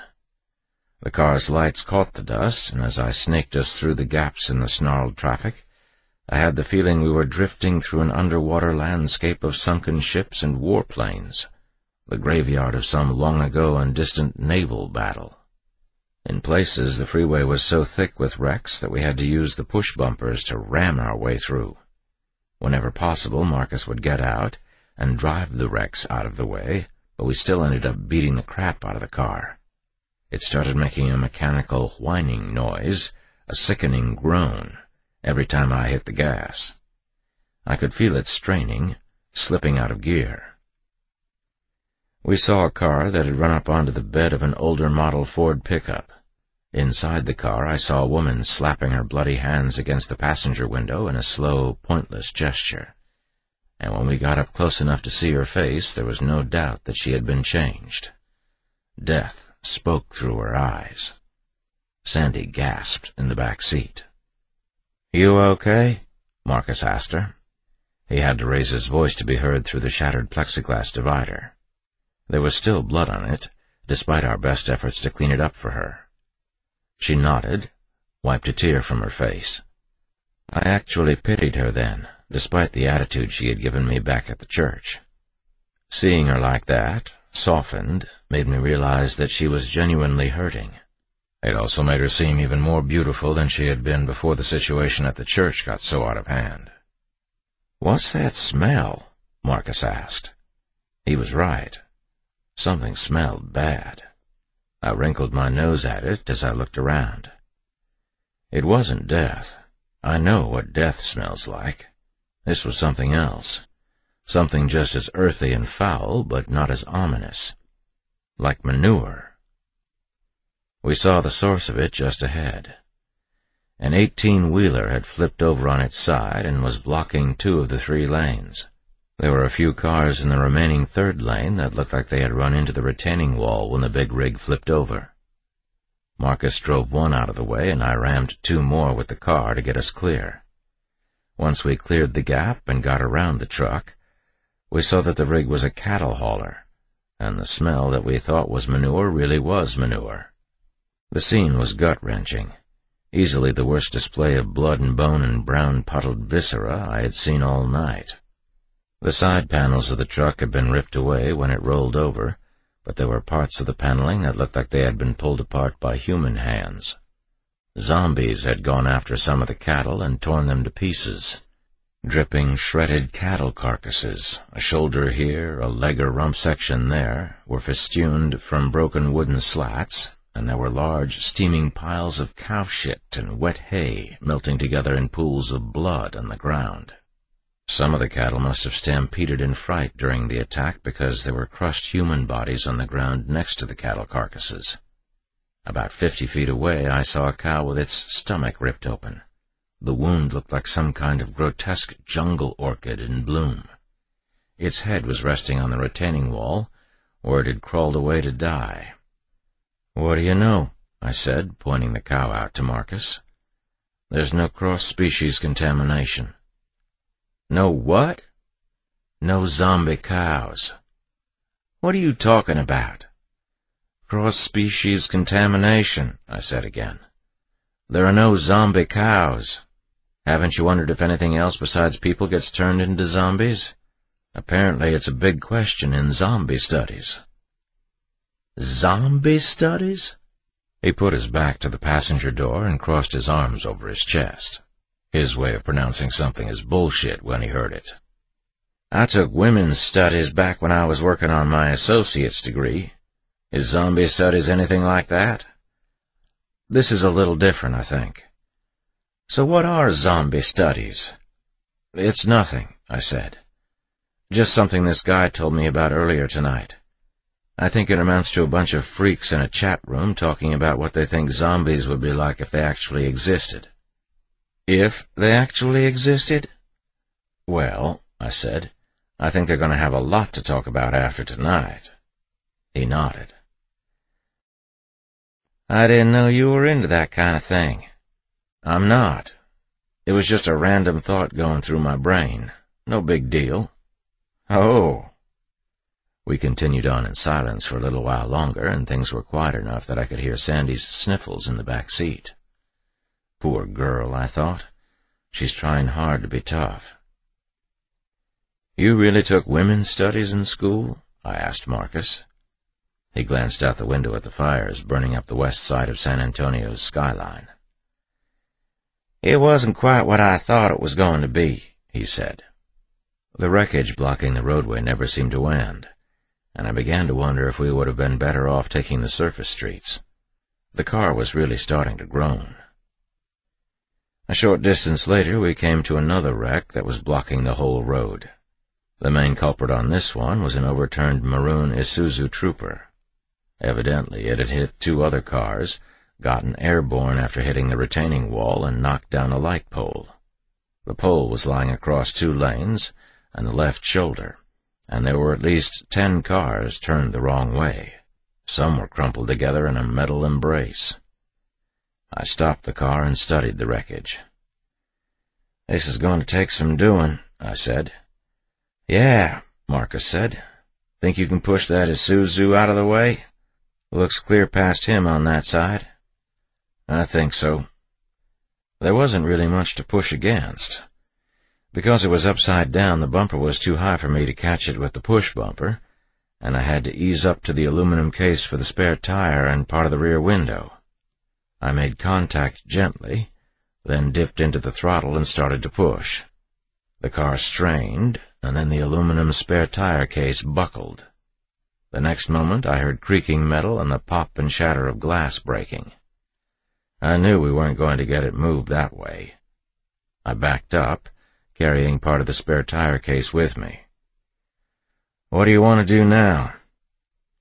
The car's lights caught the dust, and as I snaked us through the gaps in the snarled traffic, I had the feeling we were drifting through an underwater landscape of sunken ships and warplanes, the graveyard of some long-ago and distant naval battle. In places, the freeway was so thick with wrecks that we had to use the push bumpers to ram our way through. Whenever possible, Marcus would get out and drive the wrecks out of the way, but we still ended up beating the crap out of the car. It started making a mechanical whining noise, a sickening groan, every time I hit the gas. I could feel it straining, slipping out of gear. We saw a car that had run up onto the bed of an older model Ford pickup. Inside the car, I saw a woman slapping her bloody hands against the passenger window in a slow, pointless gesture. And when we got up close enough to see her face, there was no doubt that she had been changed. Death spoke through her eyes. Sandy gasped in the back seat. "You okay?" Marcus asked her. He had to raise his voice to be heard through the shattered plexiglass divider. There was still blood on it, despite our best efforts to clean it up for her. She nodded, wiped a tear from her face. I actually pitied her then, despite the attitude she had given me back at the church. Seeing her like that, softened, made me realize that she was genuinely hurting. It also made her seem even more beautiful than she had been before the situation at the church got so out of hand. "What's that smell?" Marcus asked. He was right. Something smelled bad. I wrinkled my nose at it as I looked around. It wasn't death. I know what death smells like. This was something else. Something just as earthy and foul, but not as ominous. Like manure. We saw the source of it just ahead. An 18-wheeler had flipped over on its side and was blocking 2 of the 3 lanes. There were a few cars in the remaining 3rd lane that looked like they had run into the retaining wall when the big rig flipped over. Marcus drove 1 out of the way, and I rammed 2 more with the car to get us clear. Once we cleared the gap and got around the truck, we saw that the rig was a cattle hauler, and the smell that we thought was manure really was manure. The scene was gut-wrenching, easily the worst display of blood and bone and brown puddled viscera I had seen all night. The side panels of the truck had been ripped away when it rolled over, but there were parts of the paneling that looked like they had been pulled apart by human hands. Zombies had gone after some of the cattle and torn them to pieces. Dripping, shredded cattle carcasses, a shoulder here, a leg or rump section there, were festooned from broken wooden slats, and there were large, steaming piles of cow shit and wet hay melting together in pools of blood on the ground. Some of the cattle must have stampeded in fright during the attack because there were crushed human bodies on the ground next to the cattle carcasses. About 50 feet away, I saw a cow with its stomach ripped open. The wound looked like some kind of grotesque jungle orchid in bloom. Its head was resting on the retaining wall, or it had crawled away to die. "What do you know?" I said, pointing the cow out to Marcus. "There's no cross-species contamination." "No what?" "No zombie cows." "What are you talking about?" "Cross-species contamination," I said again. "There are no zombie cows. Haven't you wondered if anything else besides people gets turned into zombies? Apparently it's a big question in zombie studies." "Zombie studies?" He put his back to the passenger door and crossed his arms over his chest. His way of pronouncing something is bullshit when he heard it. "I took women's studies back when I was working on my associate's degree. Is zombie studies anything like that?" "This is a little different, I think." "So what are zombie studies?" "It's nothing," I said. "Just something this guy told me about earlier tonight. I think it amounts to a bunch of freaks in a chat room talking about what they think zombies would be like if they actually existed." "If they actually existed?" "Well," I said, "I think they're going to have a lot to talk about after tonight." He nodded. "I didn't know you were into that kind of thing." "I'm not. It was just a random thought going through my brain. No big deal." "Oh." We continued on in silence for a little while longer, and things were quiet enough that I could hear Sandy's sniffles in the back seat. Poor girl, I thought. She's trying hard to be tough. "You really took women's studies in school?" I asked Marcus. He glanced out the window at the fires burning up the west side of San Antonio's skyline. "It wasn't quite what I thought it was going to be," he said. The wreckage blocking the roadway never seemed to end, and I began to wonder if we would have been better off taking the surface streets. The car was really starting to groan. A short distance later, we came to another wreck that was blocking the whole road. The main culprit on this one was an overturned maroon Isuzu Trooper. Evidently, it had hit 2 other cars, gotten airborne after hitting the retaining wall, and knocked down a light pole. The pole was lying across 2 lanes and the left shoulder, and there were at least 10 cars turned the wrong way. Some were crumpled together in a metal embrace. I stopped the car and studied the wreckage. "This is going to take some doing," I said. "Yeah," Marcus said. "Think you can push that Isuzu out of the way? Looks clear past him on that side." "I think so." There wasn't really much to push against. Because it was upside down, the bumper was too high for me to catch it with the push bumper, and I had to ease up to the aluminum case for the spare tire and part of the rear window. I made contact gently, then dipped into the throttle and started to push. The car strained, and then the aluminum spare tire case buckled. The next moment I heard creaking metal and the pop and shatter of glass breaking. I knew we weren't going to get it moved that way. I backed up, carrying part of the spare tire case with me. "What do you want to do now?"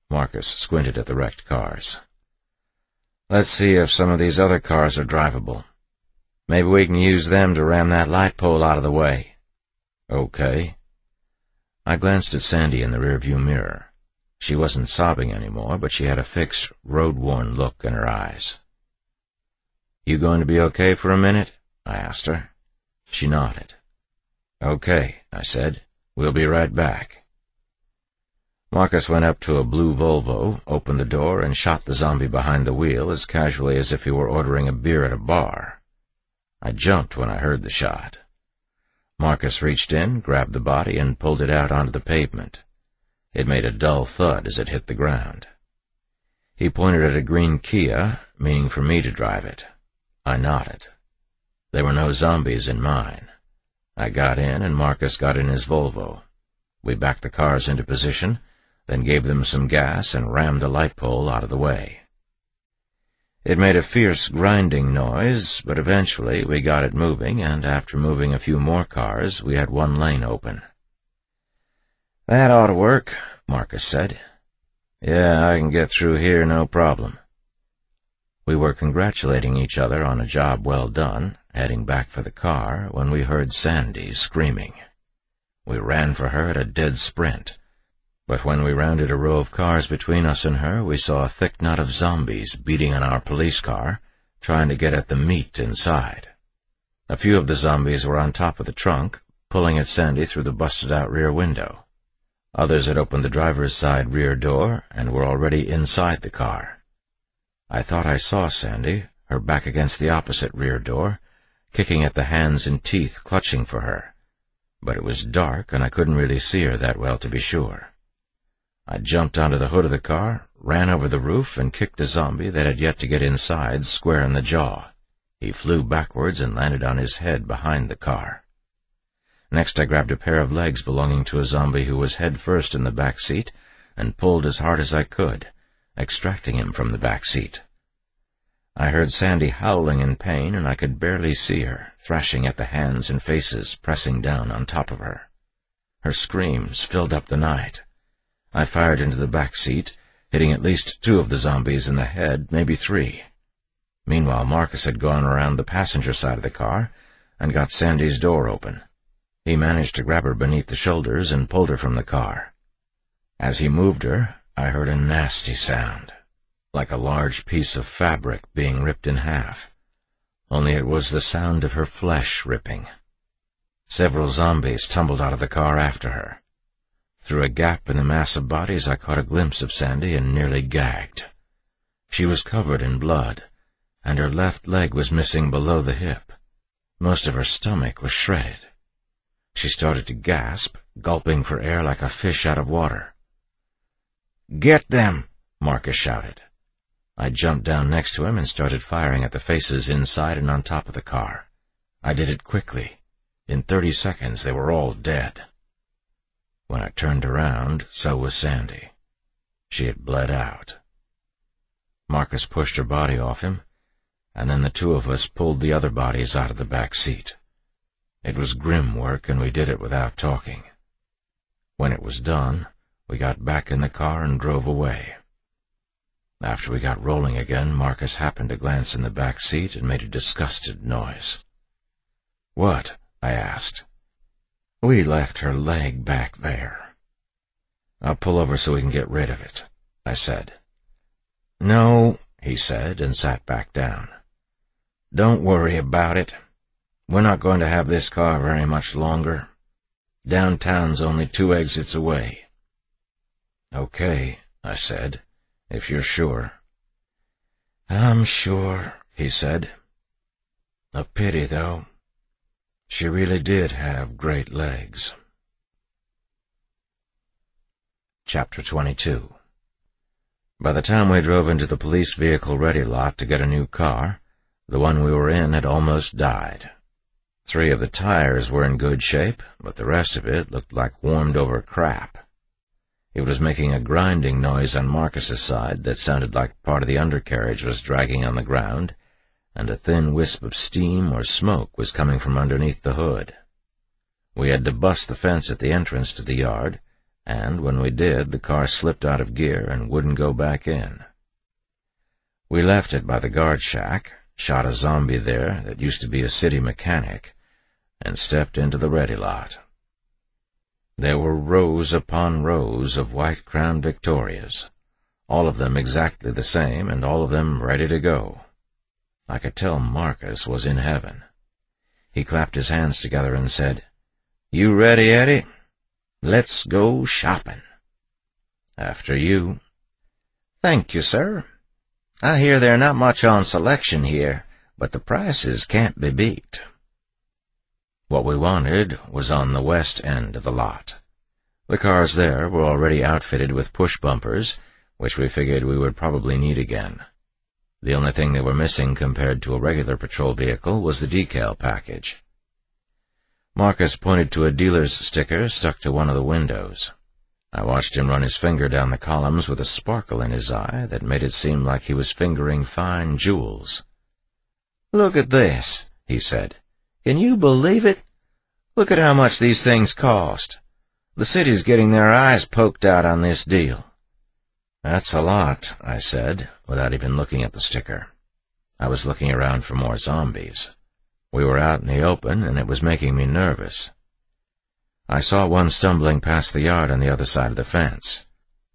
Marcus squinted at the wrecked cars. "Let's see if some of these other cars are drivable. Maybe we can use them to ram that light pole out of the way." "Okay." I glanced at Sandy in the rearview mirror. She wasn't sobbing anymore, but she had a fixed, road-worn look in her eyes. "You going to be okay for a minute?" I asked her. She nodded. "Okay," I said. "We'll be right back." Marcus went up to a blue Volvo, opened the door, and shot the zombie behind the wheel as casually as if he were ordering a beer at a bar. I jumped when I heard the shot. Marcus reached in, grabbed the body, and pulled it out onto the pavement. It made a dull thud as it hit the ground. He pointed at a green Kia, meaning for me to drive it. I nodded. There were no zombies in mine. I got in, and Marcus got in his Volvo. We backed the cars into position, then gave them some gas and rammed the light pole out of the way. It made a fierce grinding noise, but eventually we got it moving, and after moving a few more cars, we had one lane open. "That ought to work," Marcus said. "Yeah, I can get through here no problem." We were congratulating each other on a job well done, heading back for the car, when we heard Sandy screaming. We ran for her at a dead sprint, but when we rounded a row of cars between us and her, we saw a thick knot of zombies beating on our police car, trying to get at the meat inside. A few of the zombies were on top of the trunk, pulling at Sandy through the busted-out rear window. Others had opened the driver's side rear door and were already inside the car. I thought I saw Sandy, her back against the opposite rear door, kicking at the hands and teeth clutching for her, but it was dark and I couldn't really see her that well to be sure. I jumped onto the hood of the car, ran over the roof, and kicked a zombie that had yet to get inside square in the jaw. He flew backwards and landed on his head behind the car. Next I grabbed a pair of legs belonging to a zombie who was head first in the back seat and pulled as hard as I could, extracting him from the back seat. I heard Sandy howling in pain, and I could barely see her, thrashing at the hands and faces pressing down on top of her. Her screams filled up the night. I fired into the back seat, hitting at least 2 of the zombies in the head, maybe 3. Meanwhile, Marcus had gone around the passenger side of the car and got Sandy's door open. He managed to grab her beneath the shoulders and pulled her from the car. As he moved her, I heard a nasty sound, like a large piece of fabric being ripped in half, only it was the sound of her flesh ripping. Several zombies tumbled out of the car after her. Through a gap in the mass of bodies, I caught a glimpse of Sandy and nearly gagged. She was covered in blood, and her left leg was missing below the hip. Most of her stomach was shredded. She started to gasp, gulping for air like a fish out of water. "Get them!" Marcus shouted. I jumped down next to him and started firing at the faces inside and on top of the car. I did it quickly. In 30 seconds, they were all dead. When I turned around, so was Sandy. She had bled out. Marcus pushed her body off him, and then the 2 of us pulled the other bodies out of the back seat. It was grim work, and we did it without talking. When it was done, we got back in the car and drove away. After we got rolling again, Marcus happened to glance in the back seat and made a disgusted noise. "What?" I asked. "We left her leg back there." "I'll pull over so we can get rid of it," I said. "No," he said, and sat back down. "Don't worry about it. We're not going to have this car very much longer. Downtown's only 2 exits away." "Okay," I said, "if you're sure." "I'm sure," he said. "A pity, though. She really did have great legs." Chapter 22. By the time we drove into the police vehicle-ready lot to get a new car, the one we were in had almost died. 3 of the tires were in good shape, but the rest of it looked like warmed-over crap. It was making a grinding noise on Marcus's side that sounded like part of the undercarriage was dragging on the ground, and a thin wisp of steam or smoke was coming from underneath the hood. We had to bust the fence at the entrance to the yard, and when we did, the car slipped out of gear and wouldn't go back in. We left it by the guard shack, shot a zombie there that used to be a city mechanic, and stepped into the ready lot. There were rows upon rows of white-crowned Victorias, all of them exactly the same and all of them ready to go. I could tell Marcus was in heaven. He clapped his hands together and said, "You ready, Eddie? Let's go shopping." "After you." "Thank you, sir. I hear they're not much on selection here, but the prices can't be beat." What we wanted was on the west end of the lot. The cars there were already outfitted with push bumpers, which we figured we would probably need again. The only thing they were missing compared to a regular patrol vehicle was the decal package. Marcus pointed to a dealer's sticker stuck to one of the windows. I watched him run his finger down the columns with a sparkle in his eye that made it seem like he was fingering fine jewels. "Look at this," he said. "Can you believe it? Look at how much these things cost. The city's getting their eyes poked out on this deal." "That's a lot," I said, without even looking at the sticker. I was looking around for more zombies. We were out in the open, and it was making me nervous. I saw one stumbling past the yard on the other side of the fence.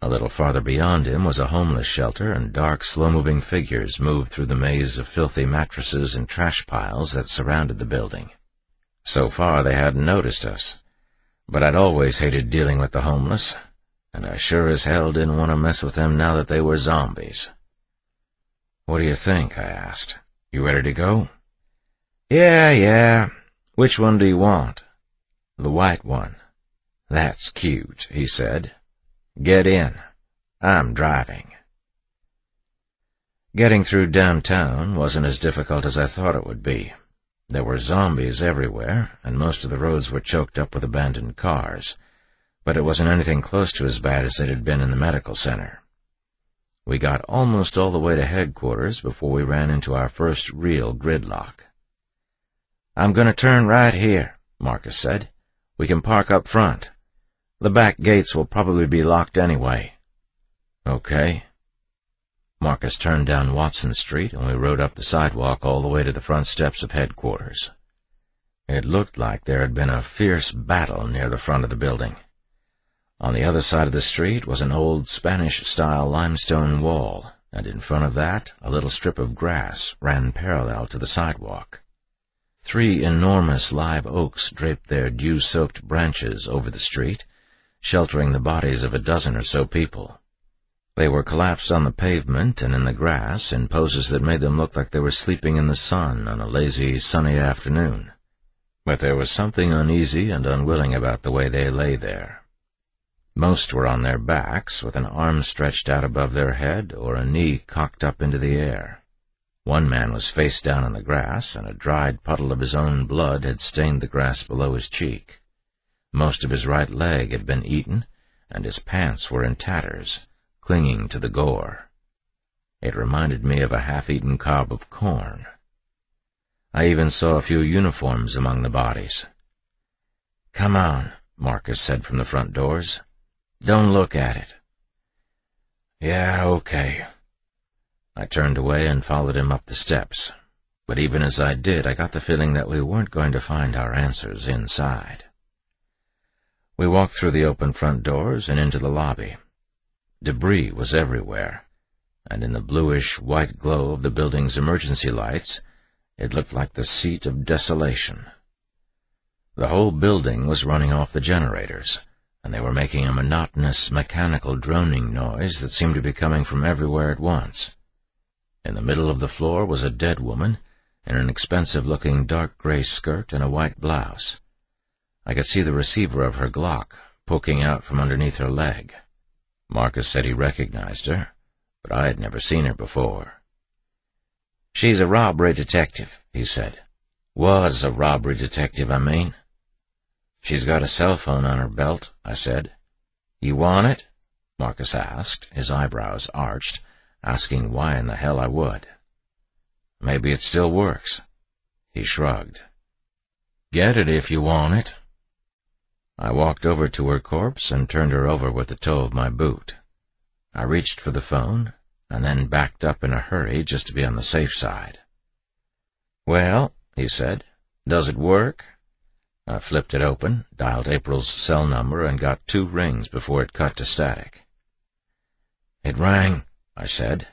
A little farther beyond him was a homeless shelter, and dark, slow-moving figures moved through the maze of filthy mattresses and trash piles that surrounded the building. So far they hadn't noticed us, but I'd always hated dealing with the homeless, and I sure as hell didn't want to mess with them now that they were zombies. "What do you think?" I asked. "You ready to go?" Yeah. Which one do you want?" "The white one." "That's cute," he said. "Get in. I'm driving." Getting through downtown wasn't as difficult as I thought it would be. There were zombies everywhere, and most of the roads were choked up with abandoned cars, but it wasn't anything close to as bad as it had been in the medical center. We got almost all the way to headquarters before we ran into our first real gridlock. "I'm going to turn right here," Marcus said. "We can park up front. The back gates will probably be locked anyway." "Okay." Marcus turned down Watson Street, and we rode up the sidewalk all the way to the front steps of headquarters. It looked like there had been a fierce battle near the front of the building. On the other side of the street was an old Spanish-style limestone wall, and in front of that a little strip of grass ran parallel to the sidewalk. 3 enormous live oaks draped their dew-soaked branches over the street, sheltering the bodies of a dozen or so people. They were collapsed on the pavement and in the grass in poses that made them look like they were sleeping in the sun on a lazy, sunny afternoon. But there was something uneasy and unwilling about the way they lay there. Most were on their backs, with an arm stretched out above their head or a knee cocked up into the air. One man was face down in the grass, and a dried puddle of his own blood had stained the grass below his cheek. Most of his right leg had been eaten, and his pants were in tatters, clinging to the gore. It reminded me of a half-eaten cob of corn. I even saw a few uniforms among the bodies. "Come on," Marcus said from the front doors. "Don't look at it." "Yeah, okay." I turned away and followed him up the steps, but even as I did, I got the feeling that we weren't going to find our answers inside. We walked through the open front doors and into the lobby. Debris was everywhere, and in the bluish-white glow of the building's emergency lights, it looked like the seat of desolation. The whole building was running off the generators, and they were making a monotonous, mechanical droning noise that seemed to be coming from everywhere at once. In the middle of the floor was a dead woman in an expensive-looking dark gray skirt and a white blouse. I could see the receiver of her Glock poking out from underneath her leg. Marcus said he recognized her, but I had never seen her before. "She's a robbery detective," he said. "Was a robbery detective, I mean." "She's got a cell phone on her belt," I said. "You want it?" Marcus asked, his eyebrows arched, asking why in the hell I would. Maybe it still works. He shrugged. Get it if you want it. I walked over to her corpse and turned her over with the toe of my boot. I reached for the phone, and then backed up in a hurry just to be on the safe side. Well, he said, does it work? I flipped it open, dialed April's cell number, and got 2 rings before it cut to static. It rang, I said.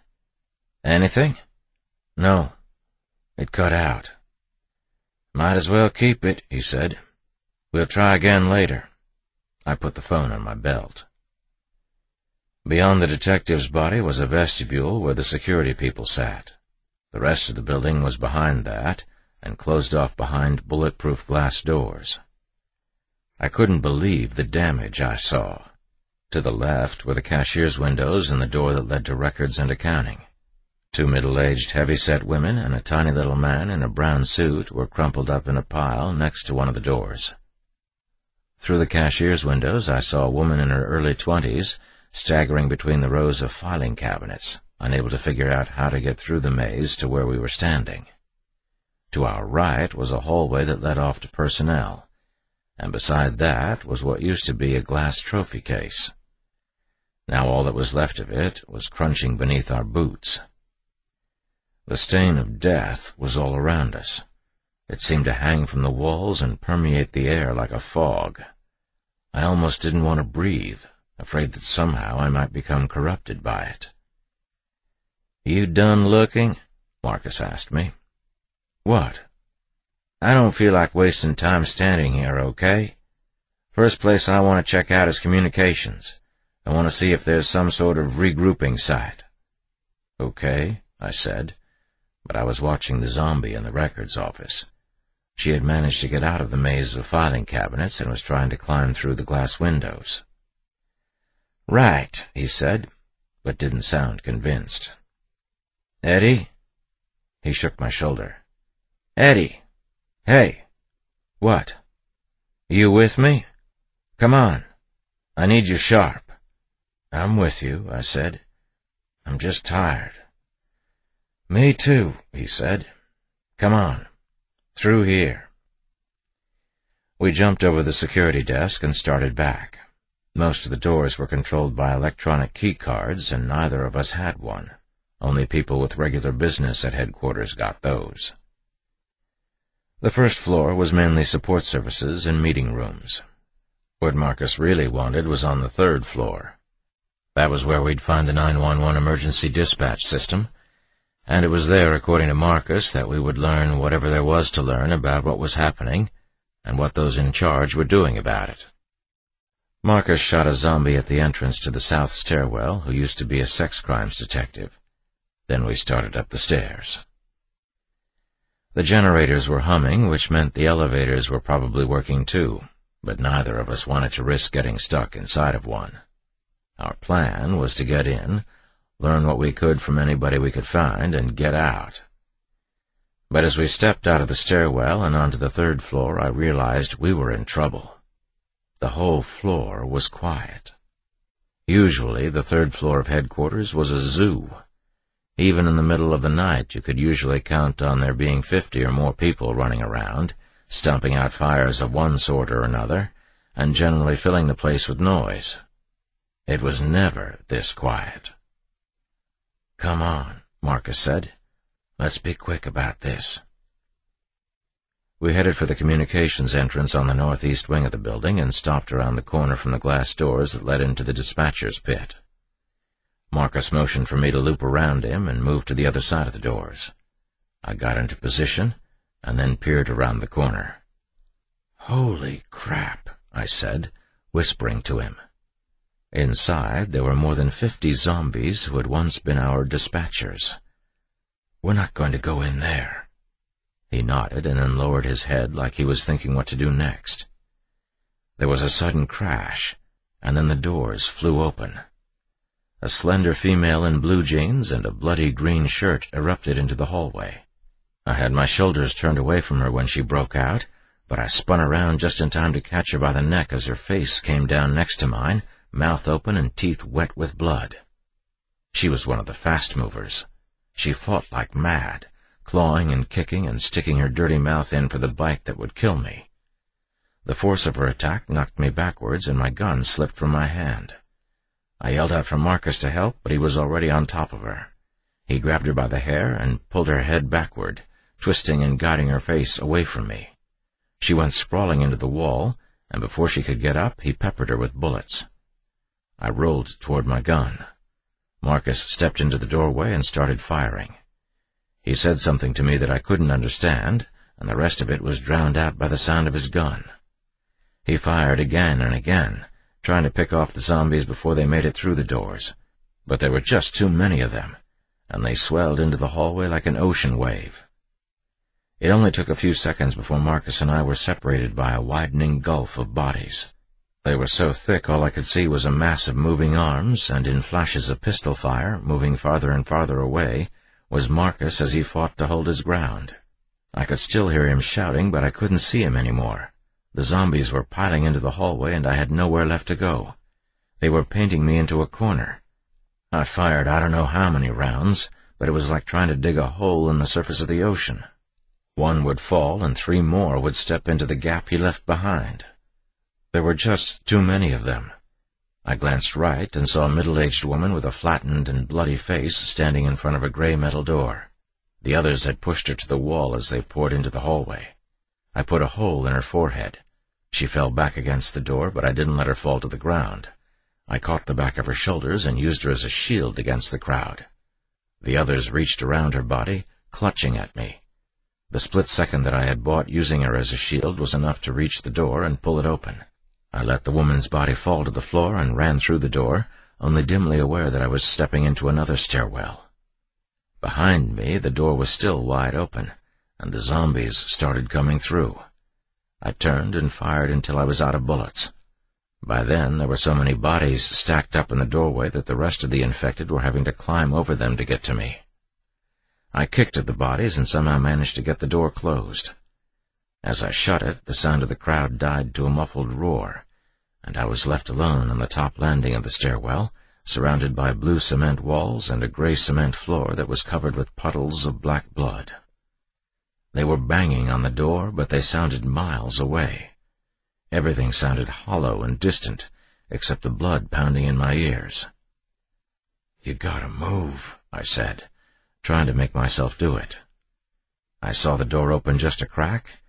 Anything? No. It cut out. Might as well keep it, he said. We'll try again later. I put the phone on my belt. Beyond the detective's body was a vestibule where the security people sat. The rest of the building was behind that, and closed off behind bulletproof glass doors. I couldn't believe the damage I saw. To the left were the cashier's windows and the door that led to records and accounting. 2 middle-aged, heavy-set women and a tiny little man in a brown suit were crumpled up in a pile next to one of the doors. Through the cashier's windows I saw a woman in her early 20s, staggering between the rows of filing cabinets, unable to figure out how to get through the maze to where we were standing. To our right was a hallway that led off to personnel, and beside that was what used to be a glass trophy case. Now all that was left of it was crunching beneath our boots. The stain of death was all around us. It seemed to hang from the walls and permeate the air like a fog. I almost didn't want to breathe, afraid that somehow I might become corrupted by it. "You done looking?" Marcus asked me. "What?" "I don't feel like wasting time standing here, okay? First place I want to check out is communications. I want to see if there's some sort of regrouping site." "Okay," I said, but I was watching the zombie in the records office. She had managed to get out of the maze of filing cabinets and was trying to climb through the glass windows. "Right," he said, but didn't sound convinced. "Eddie?" He shook my shoulder. "Eddie! Hey!" "What?" "You with me? Come on. I need you sharp." "I'm with you," I said. "I'm just tired." "Me too," he said. "Come on. Through here." We jumped over the security desk and started back. Most of the doors were controlled by electronic key cards, and neither of us had one. Only people with regular business at headquarters got those. The first floor was mainly support services and meeting rooms. What Marcus really wanted was on the 3rd floor. That was where we'd find the 911 emergency dispatch system, and it was there, according to Marcus, that we would learn whatever there was to learn about what was happening and what those in charge were doing about it. Marcus shot a zombie at the entrance to the south stairwell who used to be a sex crimes detective. Then we started up the stairs. The generators were humming, which meant the elevators were probably working too, but neither of us wanted to risk getting stuck inside of one. Our plan was to get in, learn what we could from anybody we could find, and get out. But as we stepped out of the stairwell and onto the 3rd floor, I realized we were in trouble. The whole floor was quiet. Usually, the 3rd floor of headquarters was a zoo. Even in the middle of the night, you could usually count on there being 50 or more people running around, stomping out fires of one sort or another, and generally filling the place with noise. It was never this quiet. "Come on," Marcus said. "Let's be quick about this." We headed for the communications entrance on the northeast wing of the building and stopped around the corner from the glass doors that led into the dispatcher's pit. Marcus motioned for me to loop around him and move to the other side of the doors. I got into position and then peered around the corner. "Holy crap," I said, whispering to him. Inside, there were more than 50 zombies who had once been our dispatchers. "We're not going to go in there." He nodded and then lowered his head like he was thinking what to do next. There was a sudden crash, and then the doors flew open. A slender female in blue jeans and a bloody green shirt erupted into the hallway. I had my shoulders turned away from her when she broke out, but I spun around just in time to catch her by the neck as her face came down next to mine, mouth open and teeth wet with blood. She was one of the fast movers. She fought like mad, clawing and kicking and sticking her dirty mouth in for the bite that would kill me. The force of her attack knocked me backwards, and my gun slipped from my hand. I yelled out for Marcus to help, but he was already on top of her. He grabbed her by the hair and pulled her head backward, twisting and guiding her face away from me. She went sprawling into the wall, and before she could get up, he peppered her with bullets. I rolled toward my gun. Marcus stepped into the doorway and started firing. He said something to me that I couldn't understand, and the rest of it was drowned out by the sound of his gun. He fired again and again, trying to pick off the zombies before they made it through the doors, but there were just too many of them, and they swelled into the hallway like an ocean wave. It only took a few seconds before Marcus and I were separated by a widening gulf of bodies. They were so thick all I could see was a mass of moving arms, and in flashes of pistol fire, moving farther and farther away, was Marcus as he fought to hold his ground. I could still hear him shouting, but I couldn't see him anymore. The zombies were piling into the hallway, and I had nowhere left to go. They were painting me into a corner. I fired I don't know how many rounds, but it was like trying to dig a hole in the surface of the ocean. One would fall, and 3 more would step into the gap he left behind. There were just too many of them. I glanced right and saw a middle-aged woman with a flattened and bloody face standing in front of a gray metal door. The others had pushed her to the wall as they poured into the hallway. I put a hole in her forehead. She fell back against the door, but I didn't let her fall to the ground. I caught the back of her shoulders and used her as a shield against the crowd. The others reached around her body, clutching at me. The split second that I had bought using her as a shield was enough to reach the door and pull it open. I let the woman's body fall to the floor and ran through the door, only dimly aware that I was stepping into another stairwell. Behind me, the door was still wide open, and the zombies started coming through. I turned and fired until I was out of bullets. By then, there were so many bodies stacked up in the doorway that the rest of the infected were having to climb over them to get to me. I kicked at the bodies and somehow managed to get the door closed. As I shut it, the sound of the crowd died to a muffled roar, and I was left alone on the top landing of the stairwell, surrounded by blue cement walls and a gray cement floor that was covered with puddles of black blood. They were banging on the door, but they sounded miles away. Everything sounded hollow and distant, except the blood pounding in my ears. "You gotta move," I said, trying to make myself do it. I saw the door open just a crack,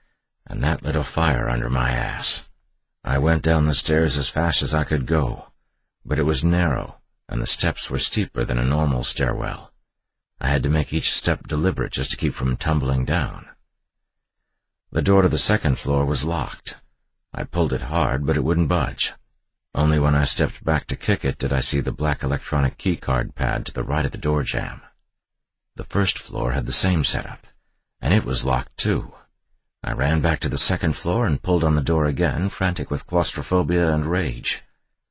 and that lit a fire under my ass. I went down the stairs as fast as I could go, but it was narrow, and the steps were steeper than a normal stairwell. I had to make each step deliberate just to keep from tumbling down. The door to the second floor was locked. I pulled it hard, but it wouldn't budge. Only when I stepped back to kick it did I see the black electronic keycard pad to the right of the door jamb. The first floor had the same setup, and it was locked too. I ran back to the second floor and pulled on the door again, frantic with claustrophobia and rage.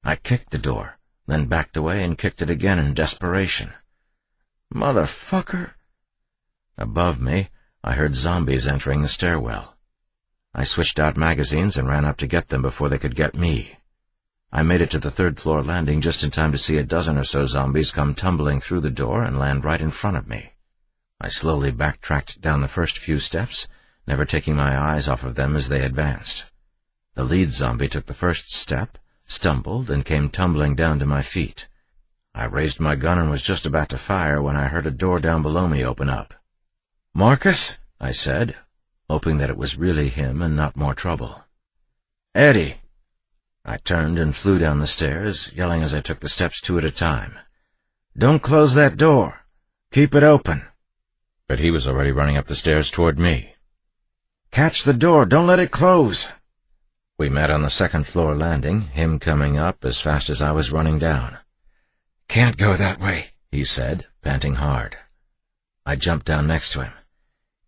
I kicked the door, then backed away and kicked it again in desperation. "Motherfucker!" Above me, I heard zombies entering the stairwell. I switched out magazines and ran up to get them before they could get me. I made it to the third-floor landing just in time to see a dozen or so zombies come tumbling through the door and land right in front of me. I slowly backtracked down the first few steps, never taking my eyes off of them as they advanced. The lead zombie took the first step, stumbled, and came tumbling down to my feet. I raised my gun and was just about to fire when I heard a door down below me open up. "Marcus?" I said, hoping that it was really him and not more trouble. "Eddie!" I turned and flew down the stairs, yelling as I took the steps 2 at a time. "Don't close that door! Keep it open!" But he was already running up the stairs toward me. "Catch the door! Don't let it close!" We met on the second-floor landing, him coming up as fast as I was running down. "Can't go that way," he said, panting hard. I jumped down next to him.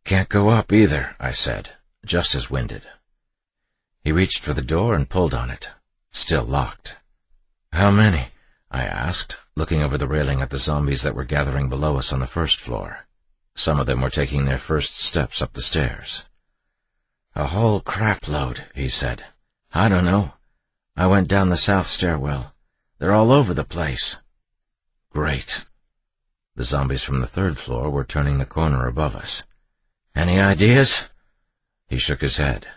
"Can't go up either," I said, just as winded. He reached for the door and pulled on it. Still locked. "How many?" I asked, looking over the railing at the zombies that were gathering below us on the first floor. Some of them were taking their first steps up the stairs. "A whole crap load," he said. "I don't know. I went down the south stairwell. They're all over the place." "Great." The zombies from the third floor were turning the corner above us. "Any ideas?" He shook his head.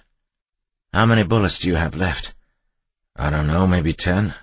"How many bullets do you have left?" "I don't know, maybe 10.